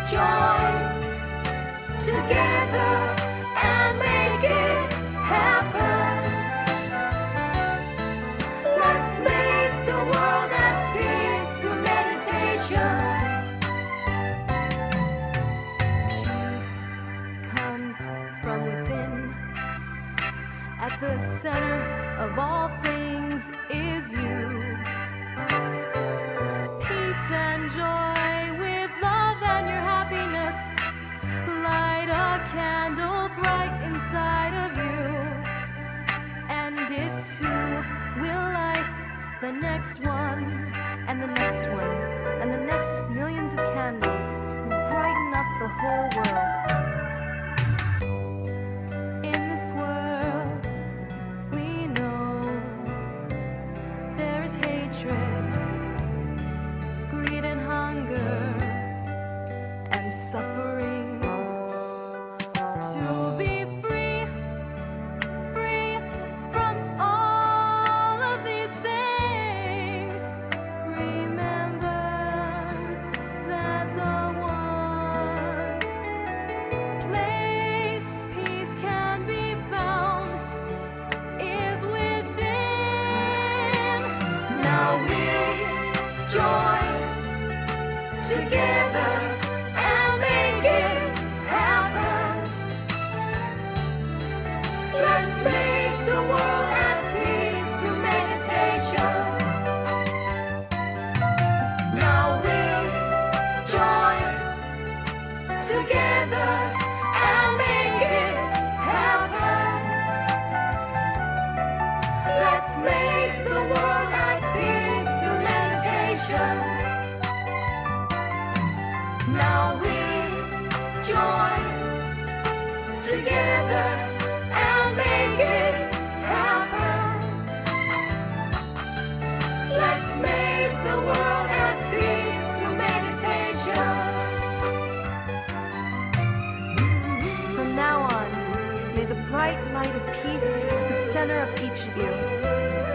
join together and make it happen. Let's make the world at peace through meditation. Peace comes from within. At the center of all things is you. Peace and joy with love and your happiness. Light a candle bright inside of you, and it too will light the next one, and the next one, and the next millions of candles will brighten up the whole world. In this world, we know there is hatred, greed and hunger, and suffering. To be free, free from all of these things, remember that the one place peace can be found is within. Now we'll join together and make it happen. Let's make the world at peace through meditation. Now we'll join together and make it happen. Let's make the world at peace through meditation. Now we'll join together and make it happen. Let's make the world at peace through meditation. From now on, may the bright light of peace at the center of each of you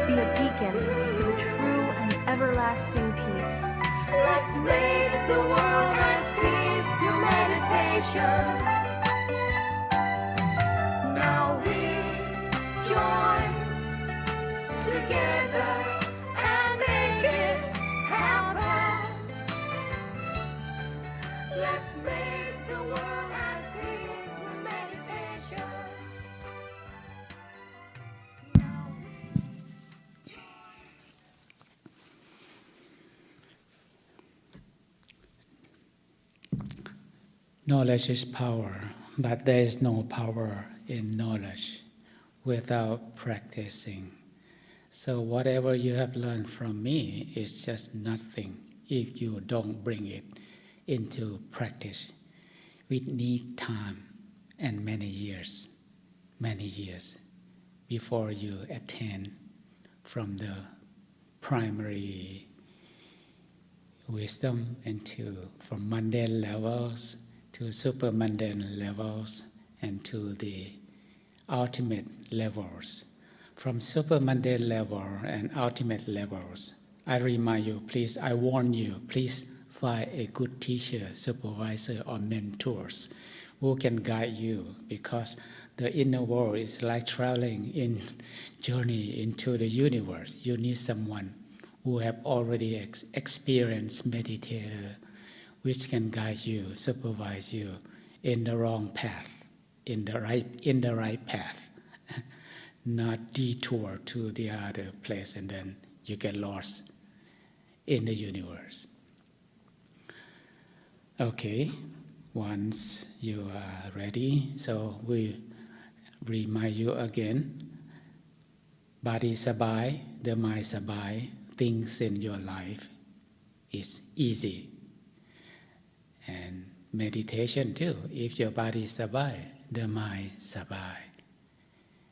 be a beacon for the true and everlasting peace. Let's make the world at peace through meditation. Now we join together and make it happen. Let's make the world at peace through meditation. Now Knowledge is power, but there is no power in knowledge without practicing. So whatever you have learned from me is just nothing if you don't bring it into practice. We need time and many years before you attain from the primary wisdom from mundane levels to super mundane levels and to the ultimate levels. From super mundane level and ultimate levels, I remind you, please, I warn you, please find a good teacher, supervisor, or mentors who can guide you, because the inner world is like traveling in journey into the universe. You need someone who have already experienced meditator, which can guide you, supervise you in the wrong path, in the right path, not detour to the other place and then you get lost in the universe. Okay, once you are ready, so we remind you again, body sabai, the mind sabai, things in your life is easy. And meditation too, if your body is sabai, the mind sabai.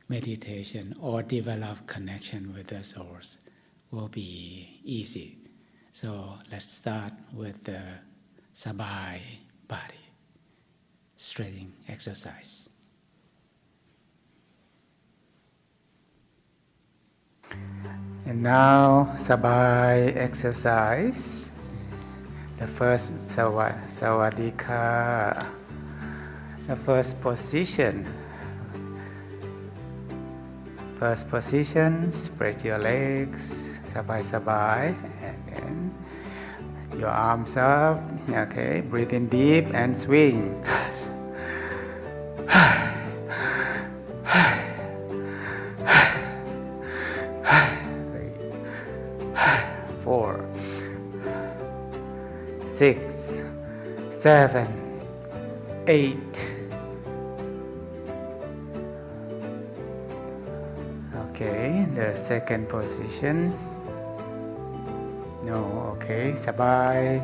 Meditation or develop connection with the source will be easy. So let's start with the sabai body, stretching exercise. And now sabai exercise. The first sawadika, the first position. First position, spread your legs, sabai, and your arms up. Okay, breathe in deep and swing. 4, 6, 7, 8. Okay, the second position. No, okay, sabai.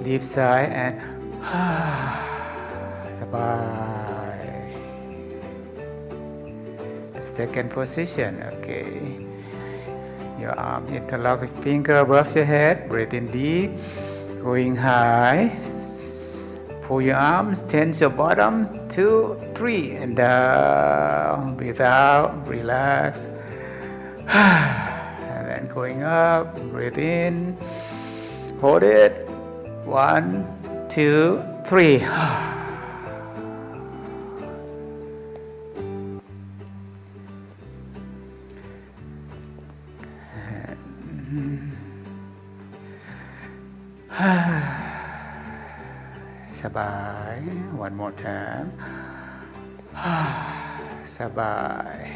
Deep sigh and sabai. The second position, okay. Your arm interlock with finger above your head. Breathe in deep. Going high. Pull your arms. Tense your bottom. 2, 3, and down. Breathe out. Relax. And then going up. Breathe in. Hold it. 1, 2, 3. Sabai. One more time. Sabai.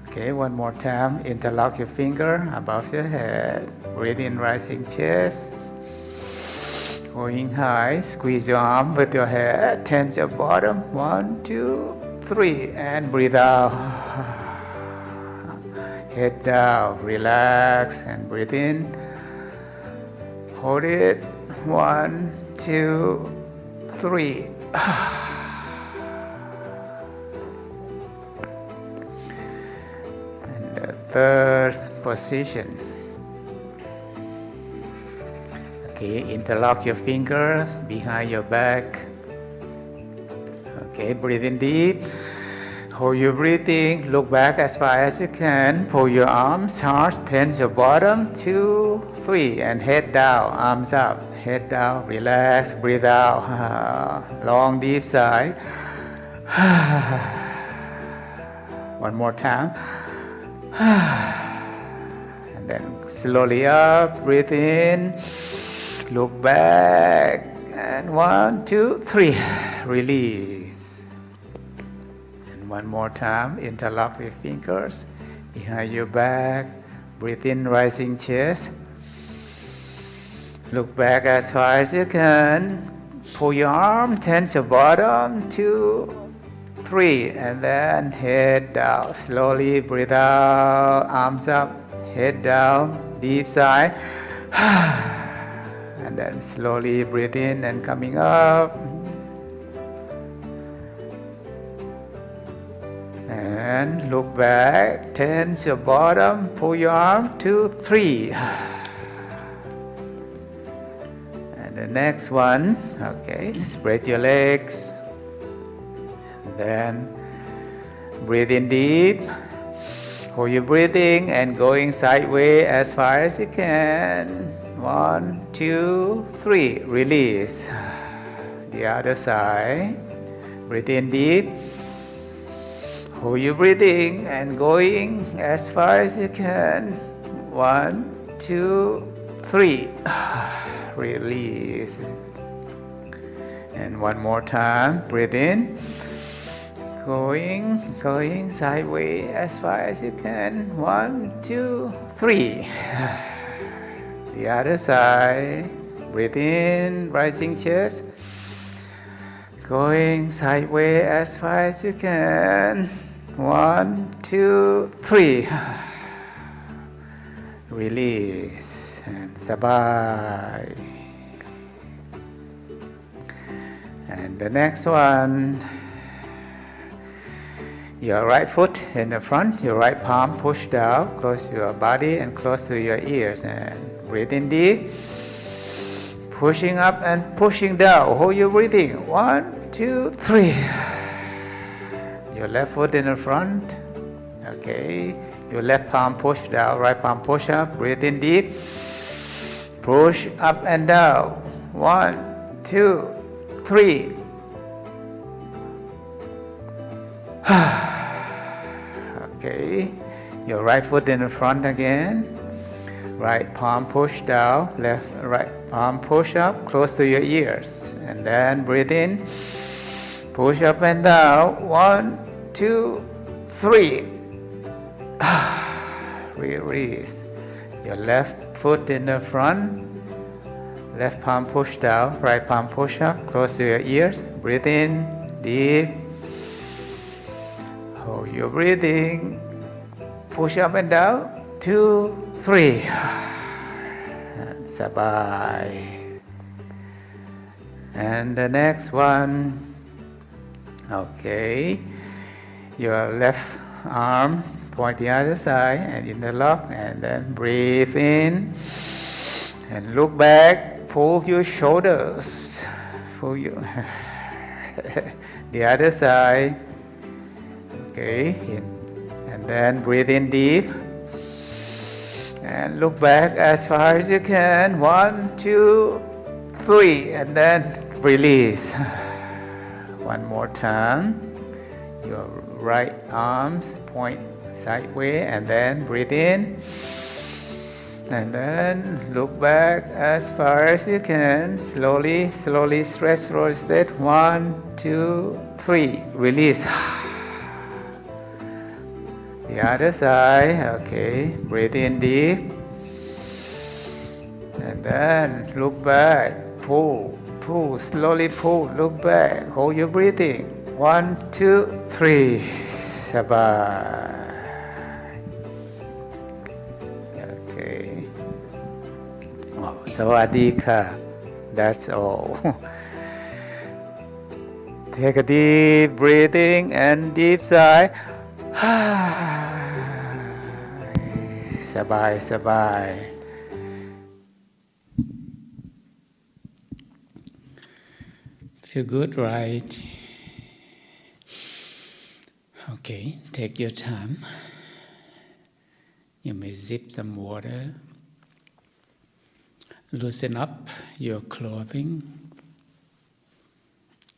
Okay, one more time. Interlock your finger above your head. Breathe in, rising chest. Going high. Squeeze your arm with your head. Tense your bottom. 1, 2, 3. And breathe out. Head down. Relax and breathe in. Hold it. 1, 2, 3. And the third position. Okay, interlock your fingers behind your back. Okay, breathe in deep. Hold your breathing, look back as far as you can. Pull your arms, heart, tense your bottom. 2, 3, and head down, arms up, head down, relax, breathe out. Long deep sigh. One more time. And then slowly up, breathe in, look back, and 1, 2, 3, release. And one more time, interlock your fingers behind your back, breathe in, rising chest. Look back as far as you can. Pull your arm, tense your bottom. 2, 3, and then head down. Slowly breathe out, arms up, head down, deep sigh. And then slowly breathe in and coming up. And look back, tense your bottom, pull your arm. 2, 3. And the next one, okay, spread your legs. Then breathe in deep. Hold your breathing and going sideways as far as you can. 1, 2, 3. Release. The other side. Breathe in deep. Hold your breathing and going as far as you can. 1, 2, 3. Release. And one more time. Breathe in. Going sideways as far as you can. 1, 2, 3. The other side. Breathe in, rising chest. Going sideways as far as you can. 1, 2, 3. Release and sabai. And the next one. Your right foot in the front, your right palm push down, close to your body and close to your ears. And breathe in deep. Pushing up and pushing down. Hold your breathing. 1, 2, 3. Your left foot in the front. Okay. Your left palm push down, right palm push up. Breathe in deep. Push up and down. 1, 2, 3. Okay, your right foot in the front again. Right palm push down, right palm push up, close to your ears. And then breathe in, push up and down. 1, 2, 3. Release. Your left foot in the front. Left palm push down, right palm push up, close to your ears. Breathe in, deep. Hold your breathing. Push up and down. 2, 3. And sabai. And the next one. Okay. Your left arm point the other side and interlock, and then breathe in and look back. Pull your shoulders. Pull your the other side. Okay, and then breathe in deep and look back as far as you can. 1, 2, 3, and then release. One more time. Your right arms point sideways and then breathe in and then look back as far as you can. Slowly stretch, slowly stretch. 1, 2, 3, release. The other side. Okay, breathe in deep and then look back. Pull, slowly pull, look back. Hold your breathing. 1, 2, 3. Sabai. Okay. Oh, sawadika. That's all. Take a deep breathing and deep sigh. Sabai. Feel good, right? Okay, take your time. You may sip some water. Loosen up your clothing.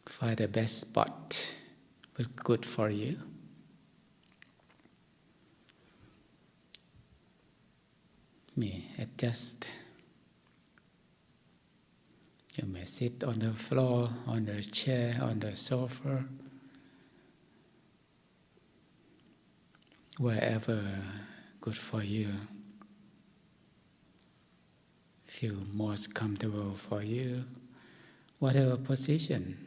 Find the best spot, but good for you. May adjust. You may sit on the floor, on the chair, on the sofa, wherever good for you. Feel most comfortable for you, whatever position.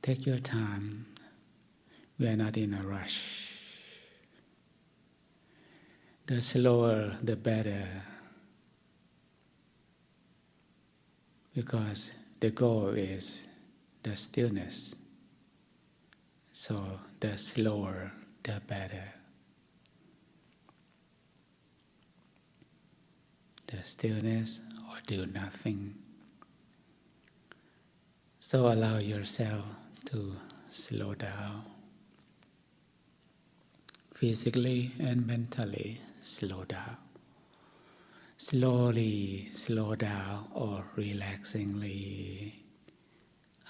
Take your time. We are not in a rush. The slower, the better. Because the goal is the stillness. So the slower, the better. The stillness or do nothing. So allow yourself to slow down. Physically and mentally, slow down. Slowly slow down or relaxingly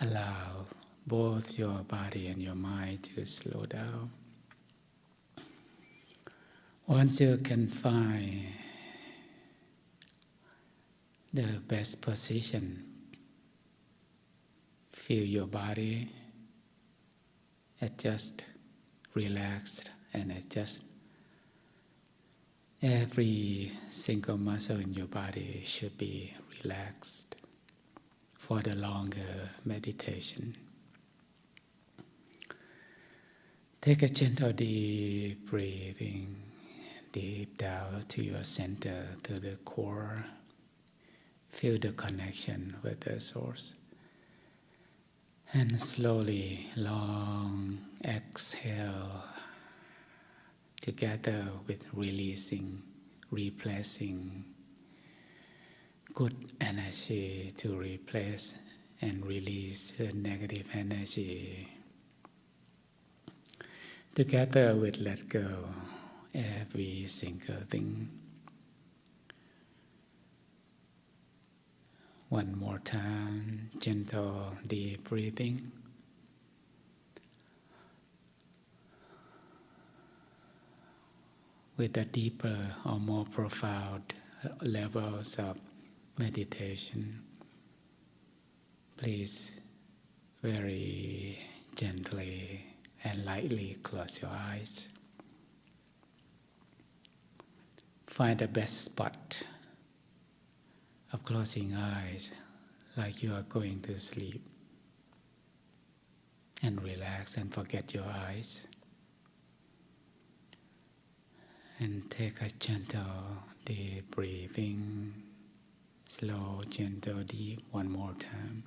allow both your body and your mind to slow down. Once you can find the best position, feel your body, adjust, relax, and adjust. Every single muscle in your body should be relaxed for the longer meditation. Take a gentle deep breathing, deep down to your center, to the core. Feel the connection with the source. And slowly, long exhale together with releasing, replacing good energy to replace and release the negative energy. Together with let go every single thing. One more time, gentle deep breathing. With the deeper or more profound levels of meditation, please very gently and lightly close your eyes. Find the best spot of closing eyes like you are going to sleep. And relax and forget your eyes. And take a gentle, deep breathing. Slow, gentle, deep. One more time.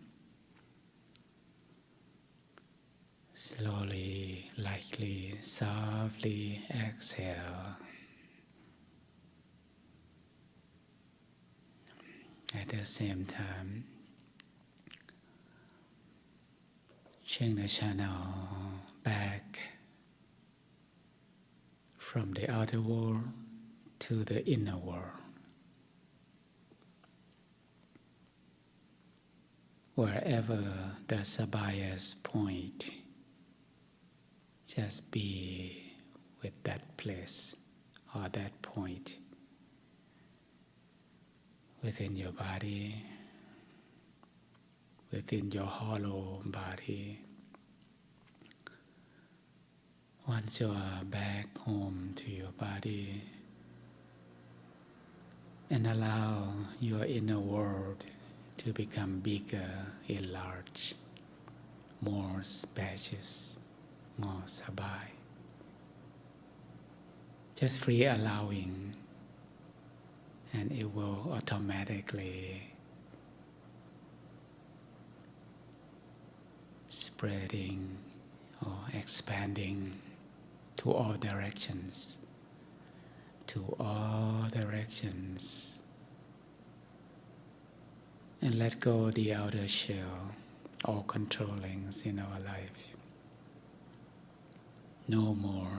Slowly, lightly, softly exhale. At the same time, change the channel back from the outer world to the inner world. Wherever there's a bias point, just be with that place or that point within your body, within your hollow body. Once you are back home to your body, and allow your inner world to become bigger, enlarged, more spacious, more sabai. Just free allowing, and it will automatically spreading or expanding to all directions, and let go the outer shell, all controllings in our life. No more.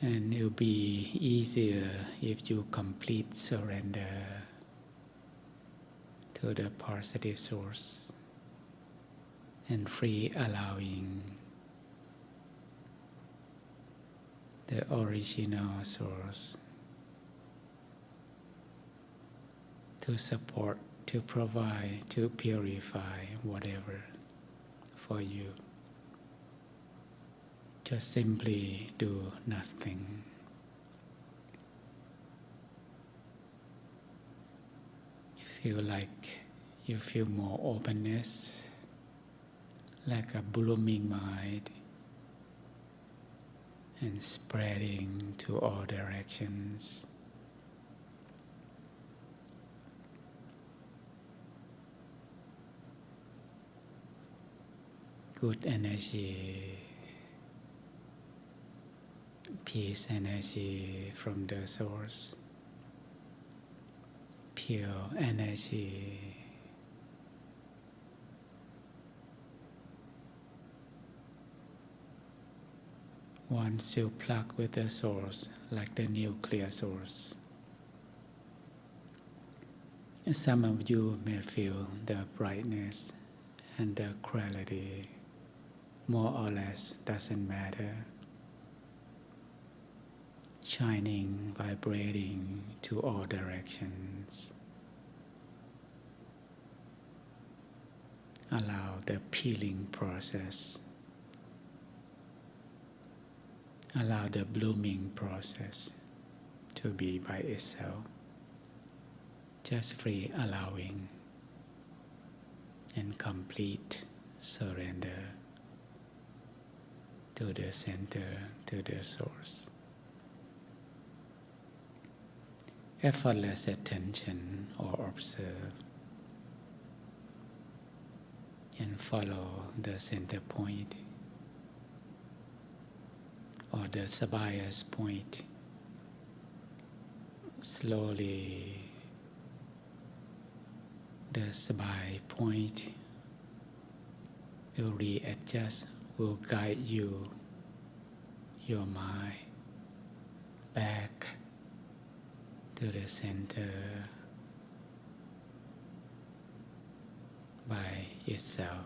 And it will be easier if you complete surrender to the positive source and free allowing the original source to support, to provide, to purify whatever for you. Just simply do nothing. You feel more openness, like a blooming mind, and spreading to all directions. Good energy, peace energy from the source, pure energy. Once you plug with the source, like the nuclear source, some of you may feel the brightness and the clarity. More or less doesn't matter. Shining, vibrating to all directions. Allow the peeling process. Allow the blooming process to be by itself. Just free allowing and complete surrender to the center, to the source. Effortless attention or observe and follow the center point or the sabayas point. Slowly the sabai point will readjust, will guide you, your mind, back to the center by itself.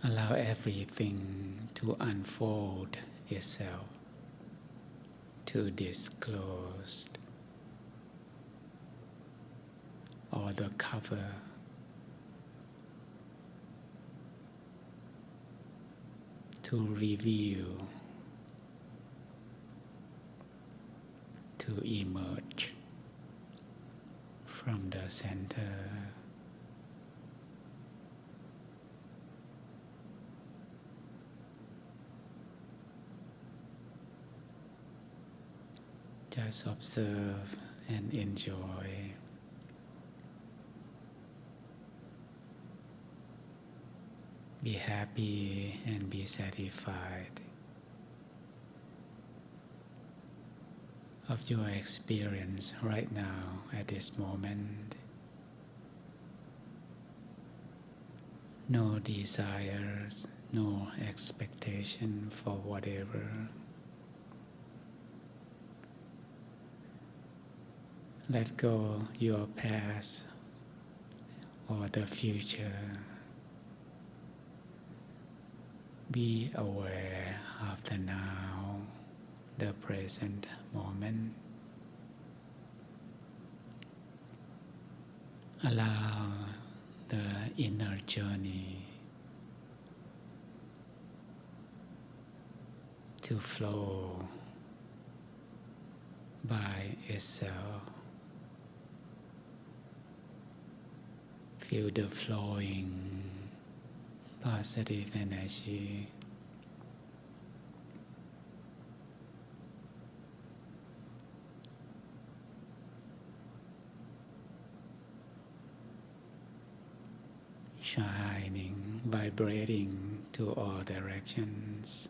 Allow everything to unfold itself, to disclose all the cover, to reveal, to emerge from the center. Just observe and enjoy. Be happy and be satisfied of your experience right now at this moment. No desires, no expectation for whatever. Let go your past or the future. Be aware of the now, the present moment. Allow the inner journey to flow by itself. Feel the flowing positive energy. Shining, vibrating vibrating to all directions.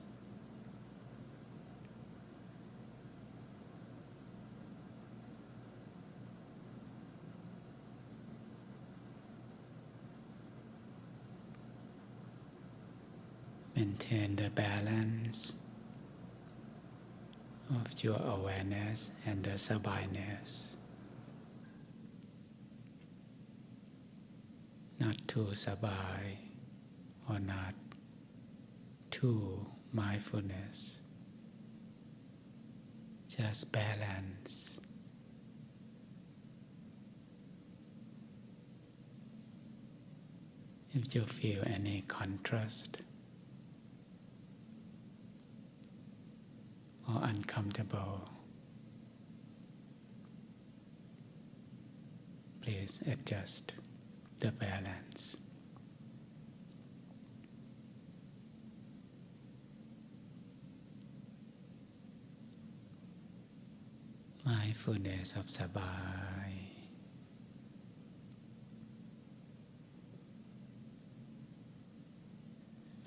Maintain the balance of your awareness and the sabainess. Not too sabai or not too mindfulness. Just balance. If you feel any contrast or uncomfortable, please adjust the balance. Mindfulness of sabai.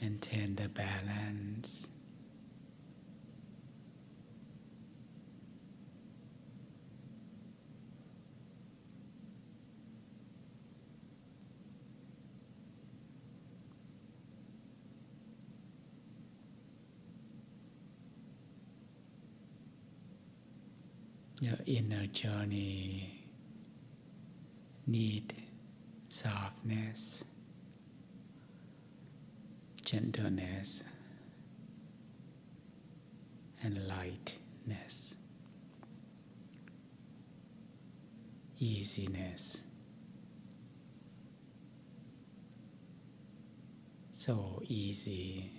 Maintain the balance. Your inner journey need softness, gentleness, and lightness, easiness. So easy.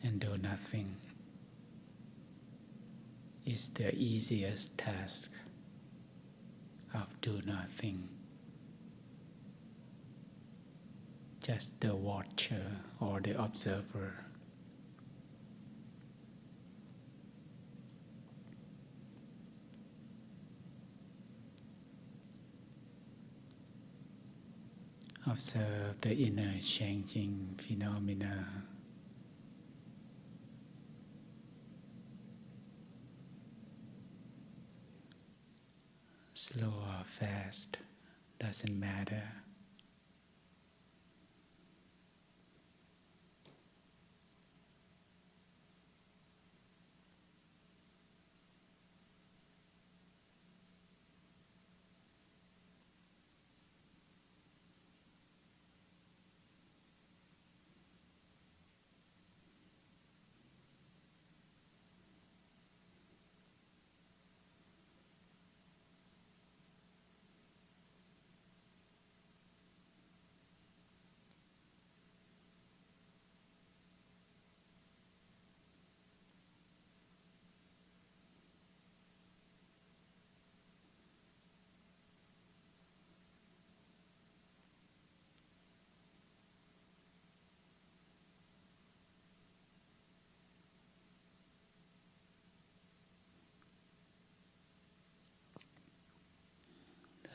And do nothing is the easiest task of do nothing. Just the watcher or the observer. Observe the inner changing phenomena. Slow or fast, doesn't matter.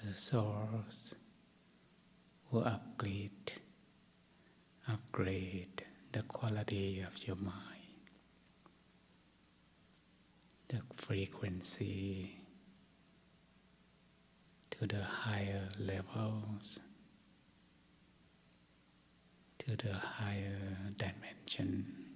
The souls will upgrade the quality of your mind, the frequency to the higher levels, to the higher dimension.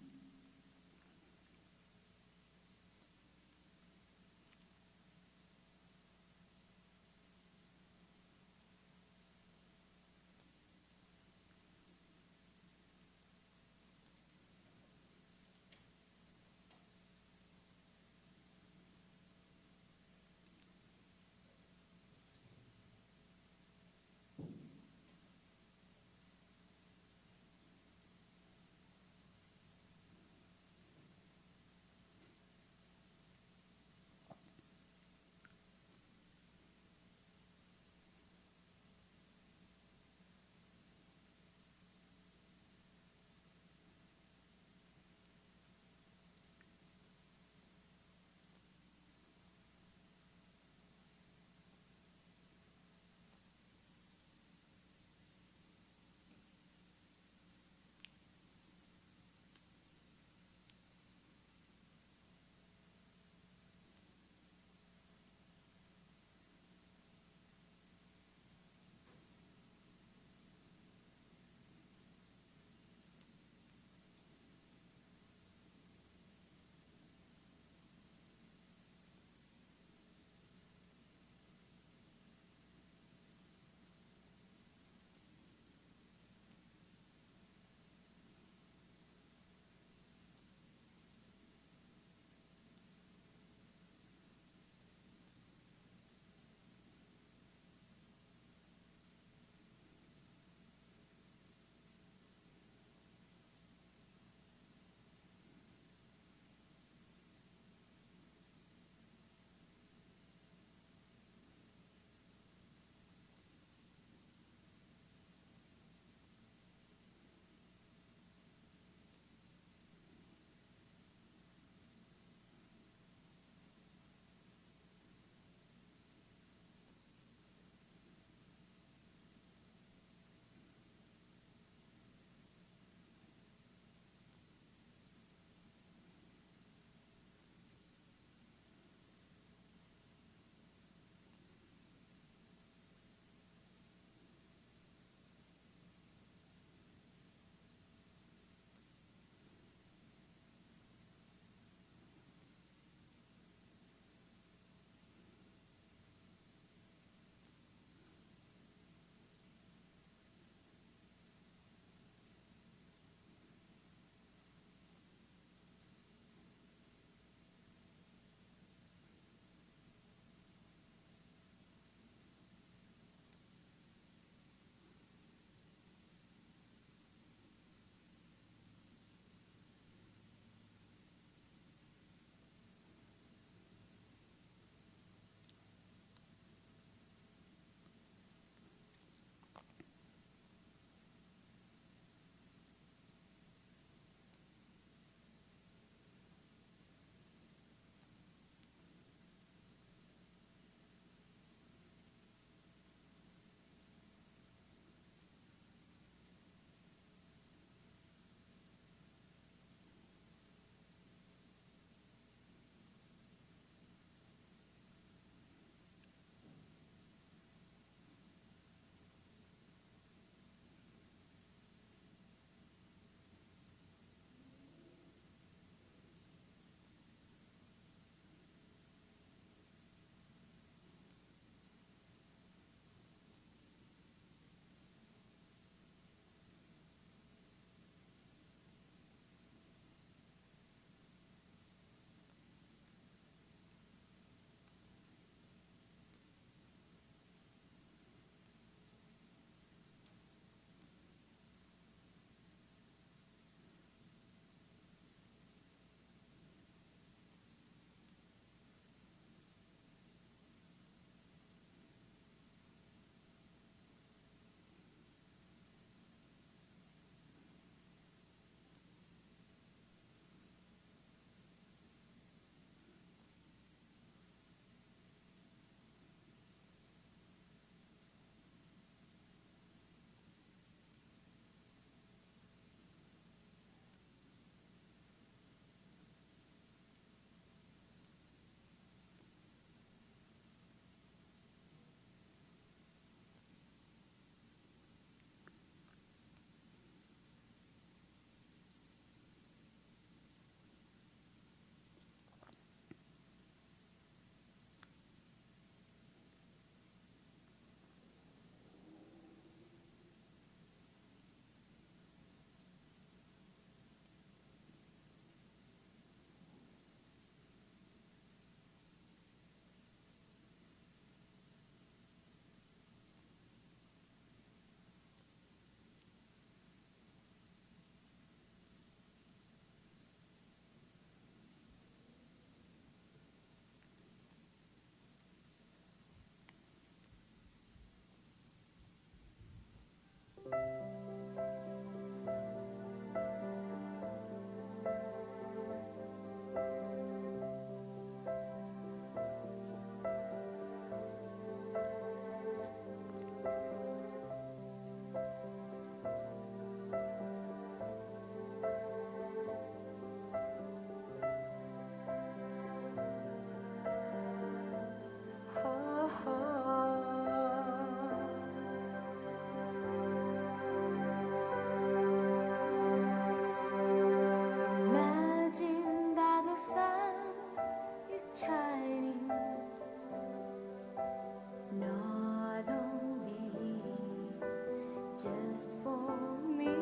just for me,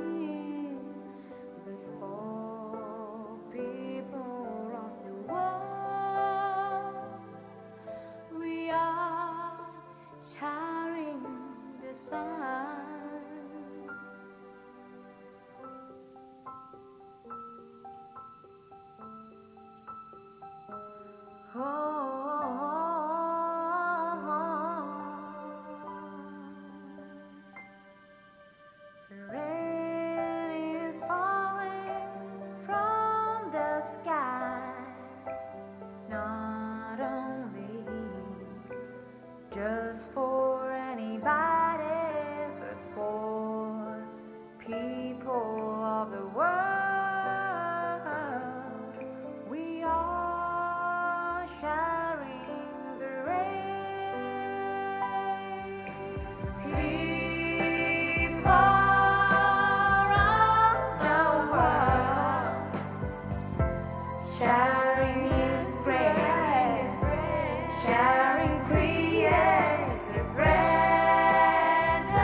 but for people of the world. We are sharing the sun. The rain is falling from the sky, not only just for anybody, but for people of the world. We are sharing the rain. People of the world, sharing is great. Sharing creates the greatest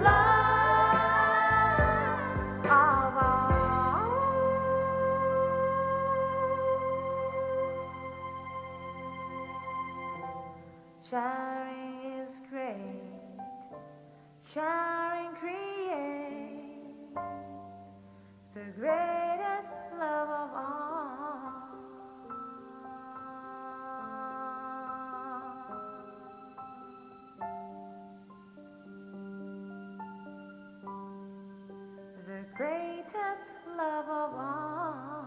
love of all. Sharing is great. Sharing creates the greatest love of all. The greatest love of all.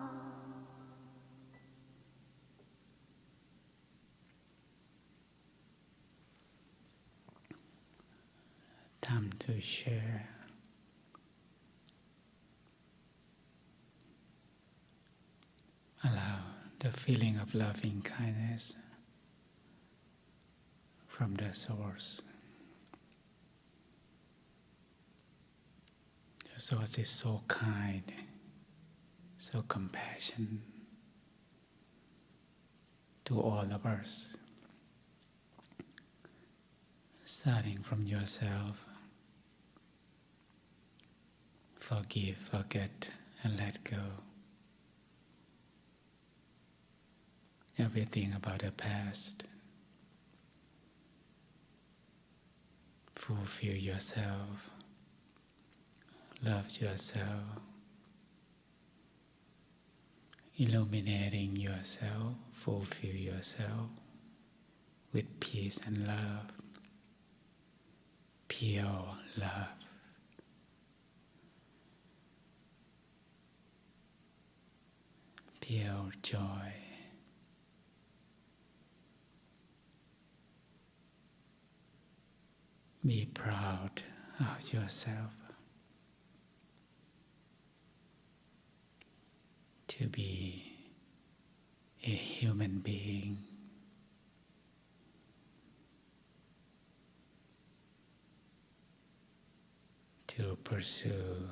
Time to share. Allow the feeling of loving kindness from the source. The source is so kind, so compassionate to all of us. Starting from yourself, forgive, forget, and let go. Everything about the past. Fulfill yourself. Love yourself. Illuminating yourself. Fulfill yourself with peace and love. Pure love. Pure joy. Be proud of yourself to be a human being. To pursue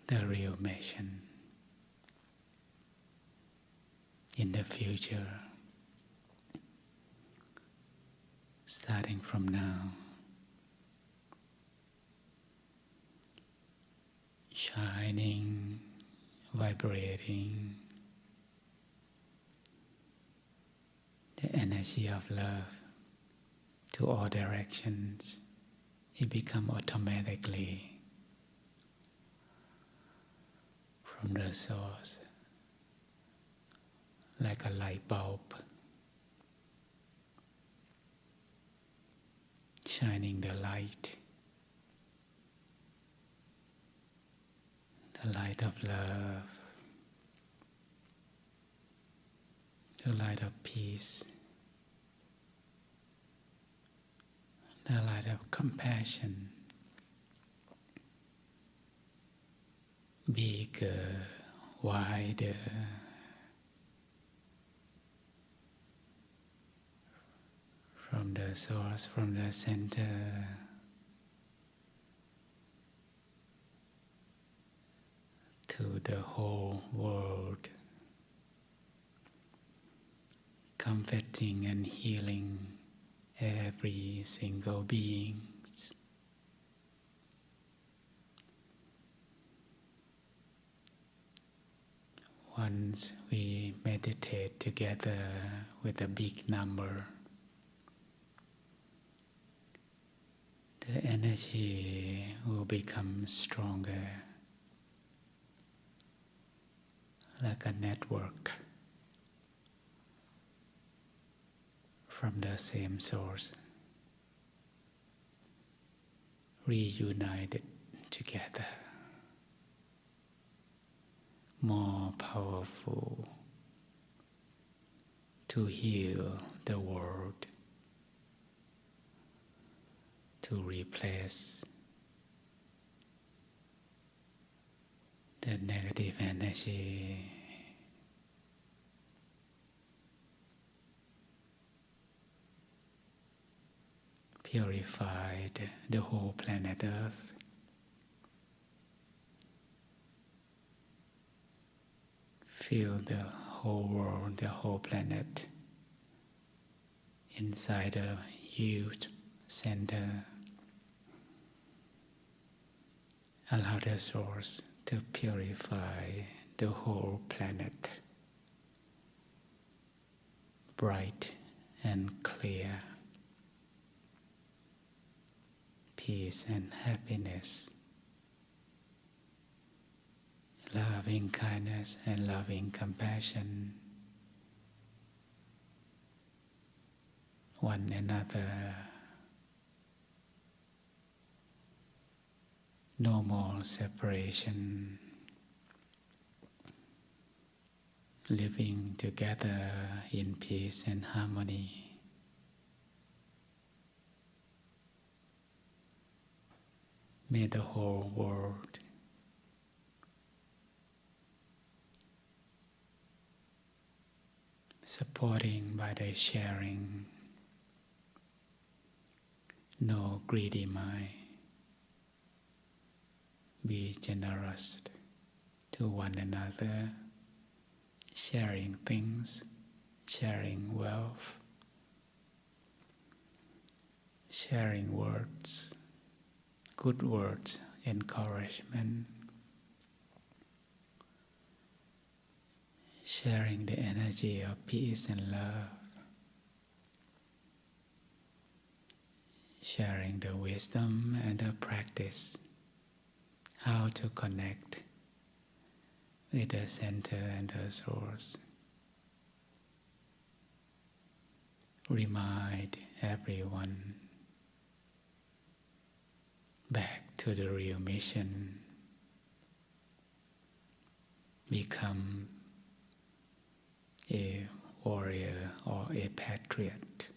the real mission in the future, starting from now. Shining, vibrating the energy of love to all directions. It becomes automatically from the source, like a light bulb, shining the light of love, the light of peace, the light of compassion, bigger, wider, from the source, from the center, to the whole world, comforting and healing every single being Once we meditate together with a big number, the energy will become stronger, like a network from the same source, reunited together, more powerful to heal the world, to replace the negative energy, purified the whole planet Earth. Feel the whole world, the whole planet inside a huge center. Allow the source to purify the whole planet, bright and clear. Peace and happiness, loving kindness and loving compassion, one another. No more separation, living together in peace and harmony. May the whole world supporting by the sharing, no greedy mind. Be generous to one another, sharing things, sharing wealth, sharing words, good words, encouragement, sharing the energy of peace and love, sharing the wisdom and the practice, how to connect with the center and the source. Remind everyone back to the real mission. Become a warrior or a patriot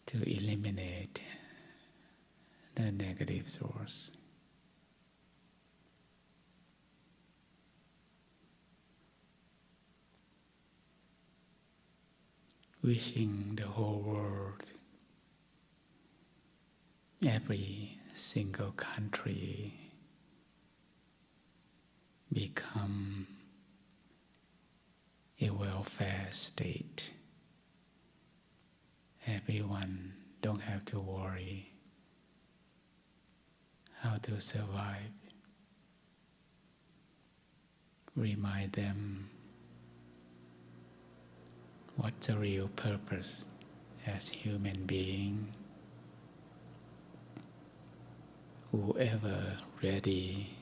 to eliminate the negative source. Wishing the whole world, every single country become a welfare state. Everyone don't have to worry how to survive. Remind them what's the real purpose as human being. Whoever ready,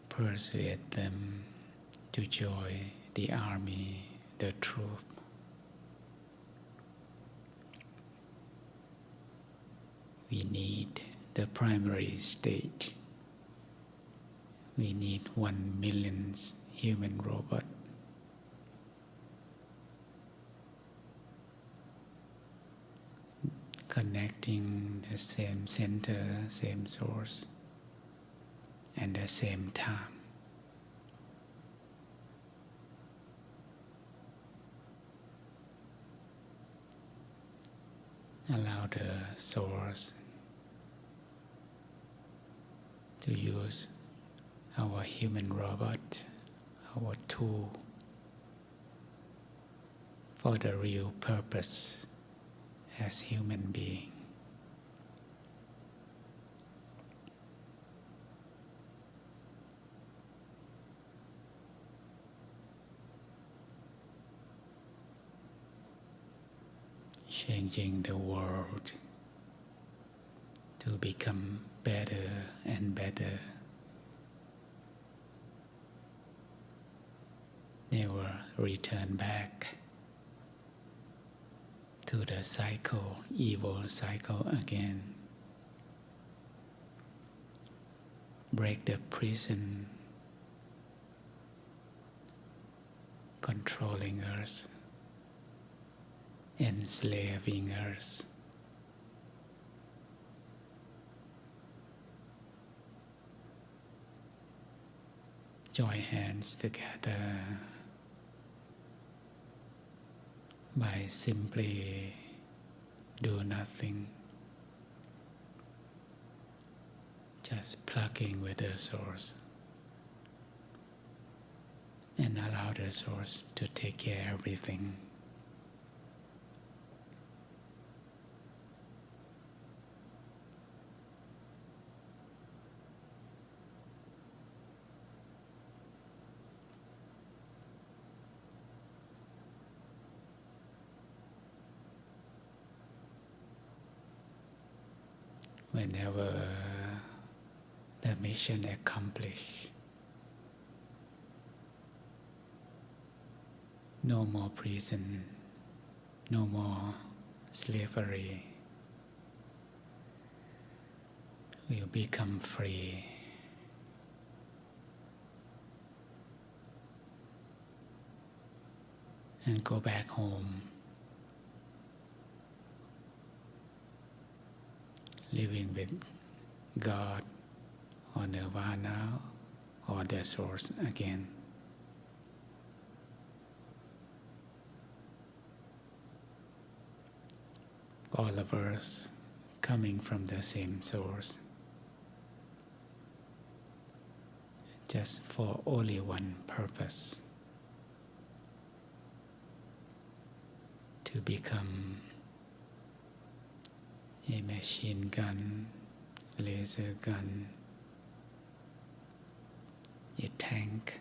persuade them to join the army, the troop. We need the primary stage. We need 1 million human robot. Connecting the same center, same source, and the same time. Allow the source to use our human robot, our tool, for the real purpose as human being. changing the world to become better and better. Never return back to the cycle, evil cycle again. Break the prison controlling us, enslaving us. Join hands together by simply do nothing, just plugging with the source and allow the source to take care of everything. Whenever the mission accomplished, no more prison, no more slavery. We'll become free. And go back home, living with God or Nirvana or the Source again. All of us coming from the same source, just for only one purpose: to become a machine gun, laser gun, a tank,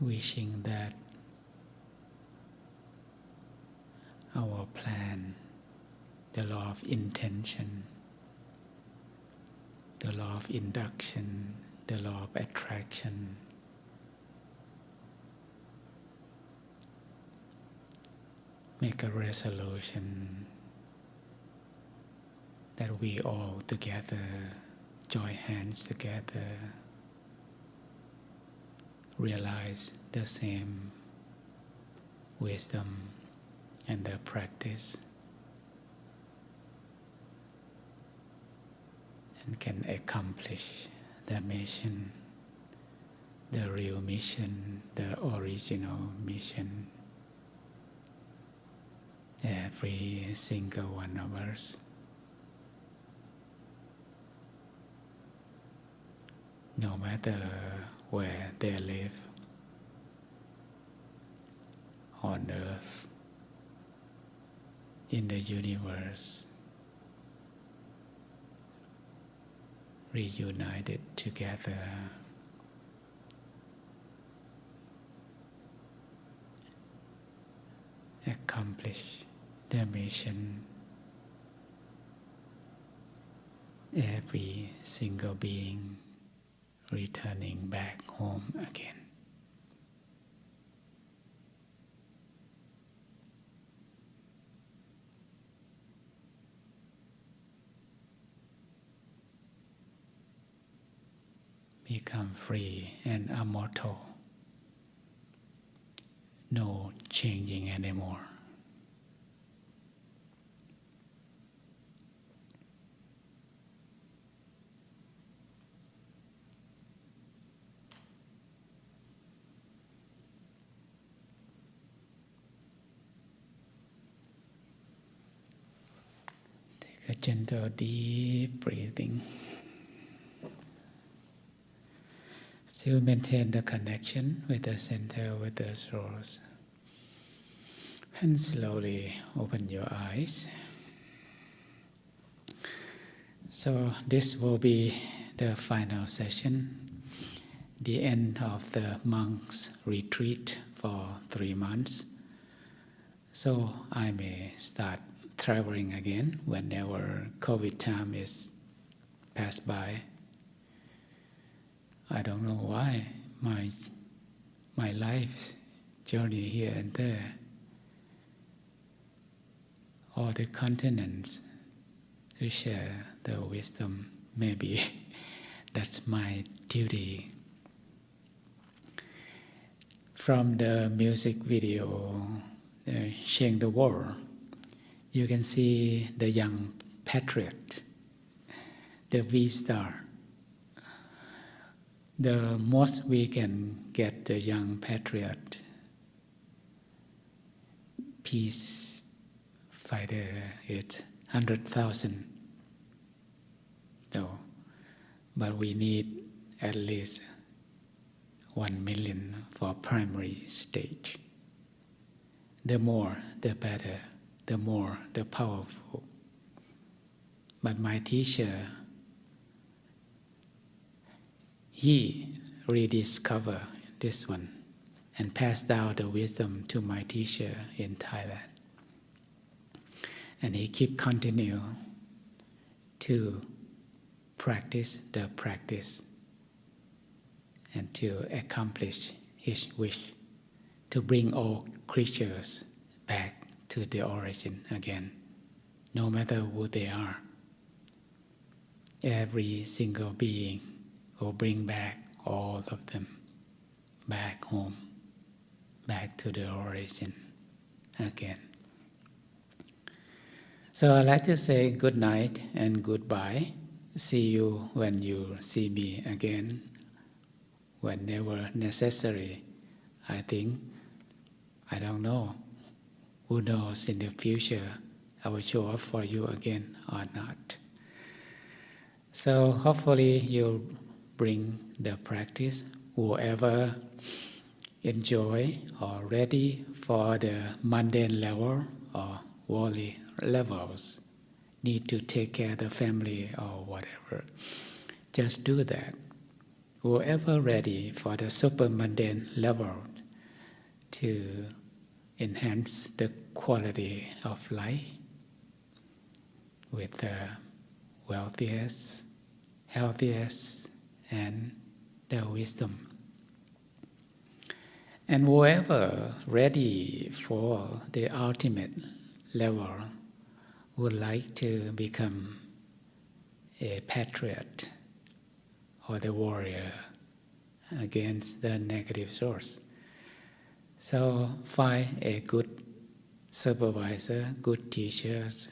wishing that our plan, the law of intention, the law of induction, the law of attraction, make a resolution that we all together join hands together, realize the same wisdom and the practice, and can accomplish the mission, the real mission, the original mission. Every single one of us. No matter where they live on earth, in the universe, reunited together, accomplish the mission. Every single being returning back home again. Become free and immortal. No changing anymore. a gentle deep breathing. Still maintain the connection with the center, with the source. And slowly open your eyes. So this will be the final session, the end of the monks' retreat for 3 months. So I may start traveling again whenever COVID time is passed by. I don't know why my life journey here and there, all the continents, to share the wisdom. Maybe that's my duty. From the music video, Sharing the World, you can see the young patriot, the V-star. The most we can get the young patriot, peace fighter, is 100,000. So, but we need at least 1 million for primary stage. The more, the better. The more, the powerful. But my teacher, he rediscovered this one and passed down the wisdom to my teacher in Thailand. And he keep continue to practice the practice and to accomplish his wish to bring all creatures back to the origin again, no matter who they are. Every single being will bring back all of them back home, back to the origin again. So I'd like to say good night and goodbye. See you when you see me again, whenever necessary. I think, I don't know. Who knows in the future I will show up for you again or not. So hopefully you'll bring the practice. Whoever enjoy or ready for the mundane level or worldly levels, need to take care of the family or whatever, just do that. Whoever ready for the super mundane level to enhance the quality of life with the wealthiest, healthiest, and the wisdom. And whoever ready for the ultimate level would like to become a patriot or the warrior against the negative source. So find a good supervisor, good teachers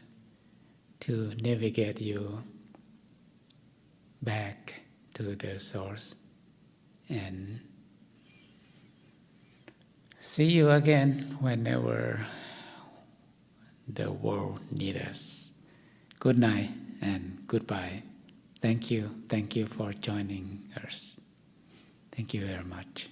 to navigate you back to the source, and see you again whenever the world needs us. Good night and goodbye. Thank you for joining us. Thank you very much.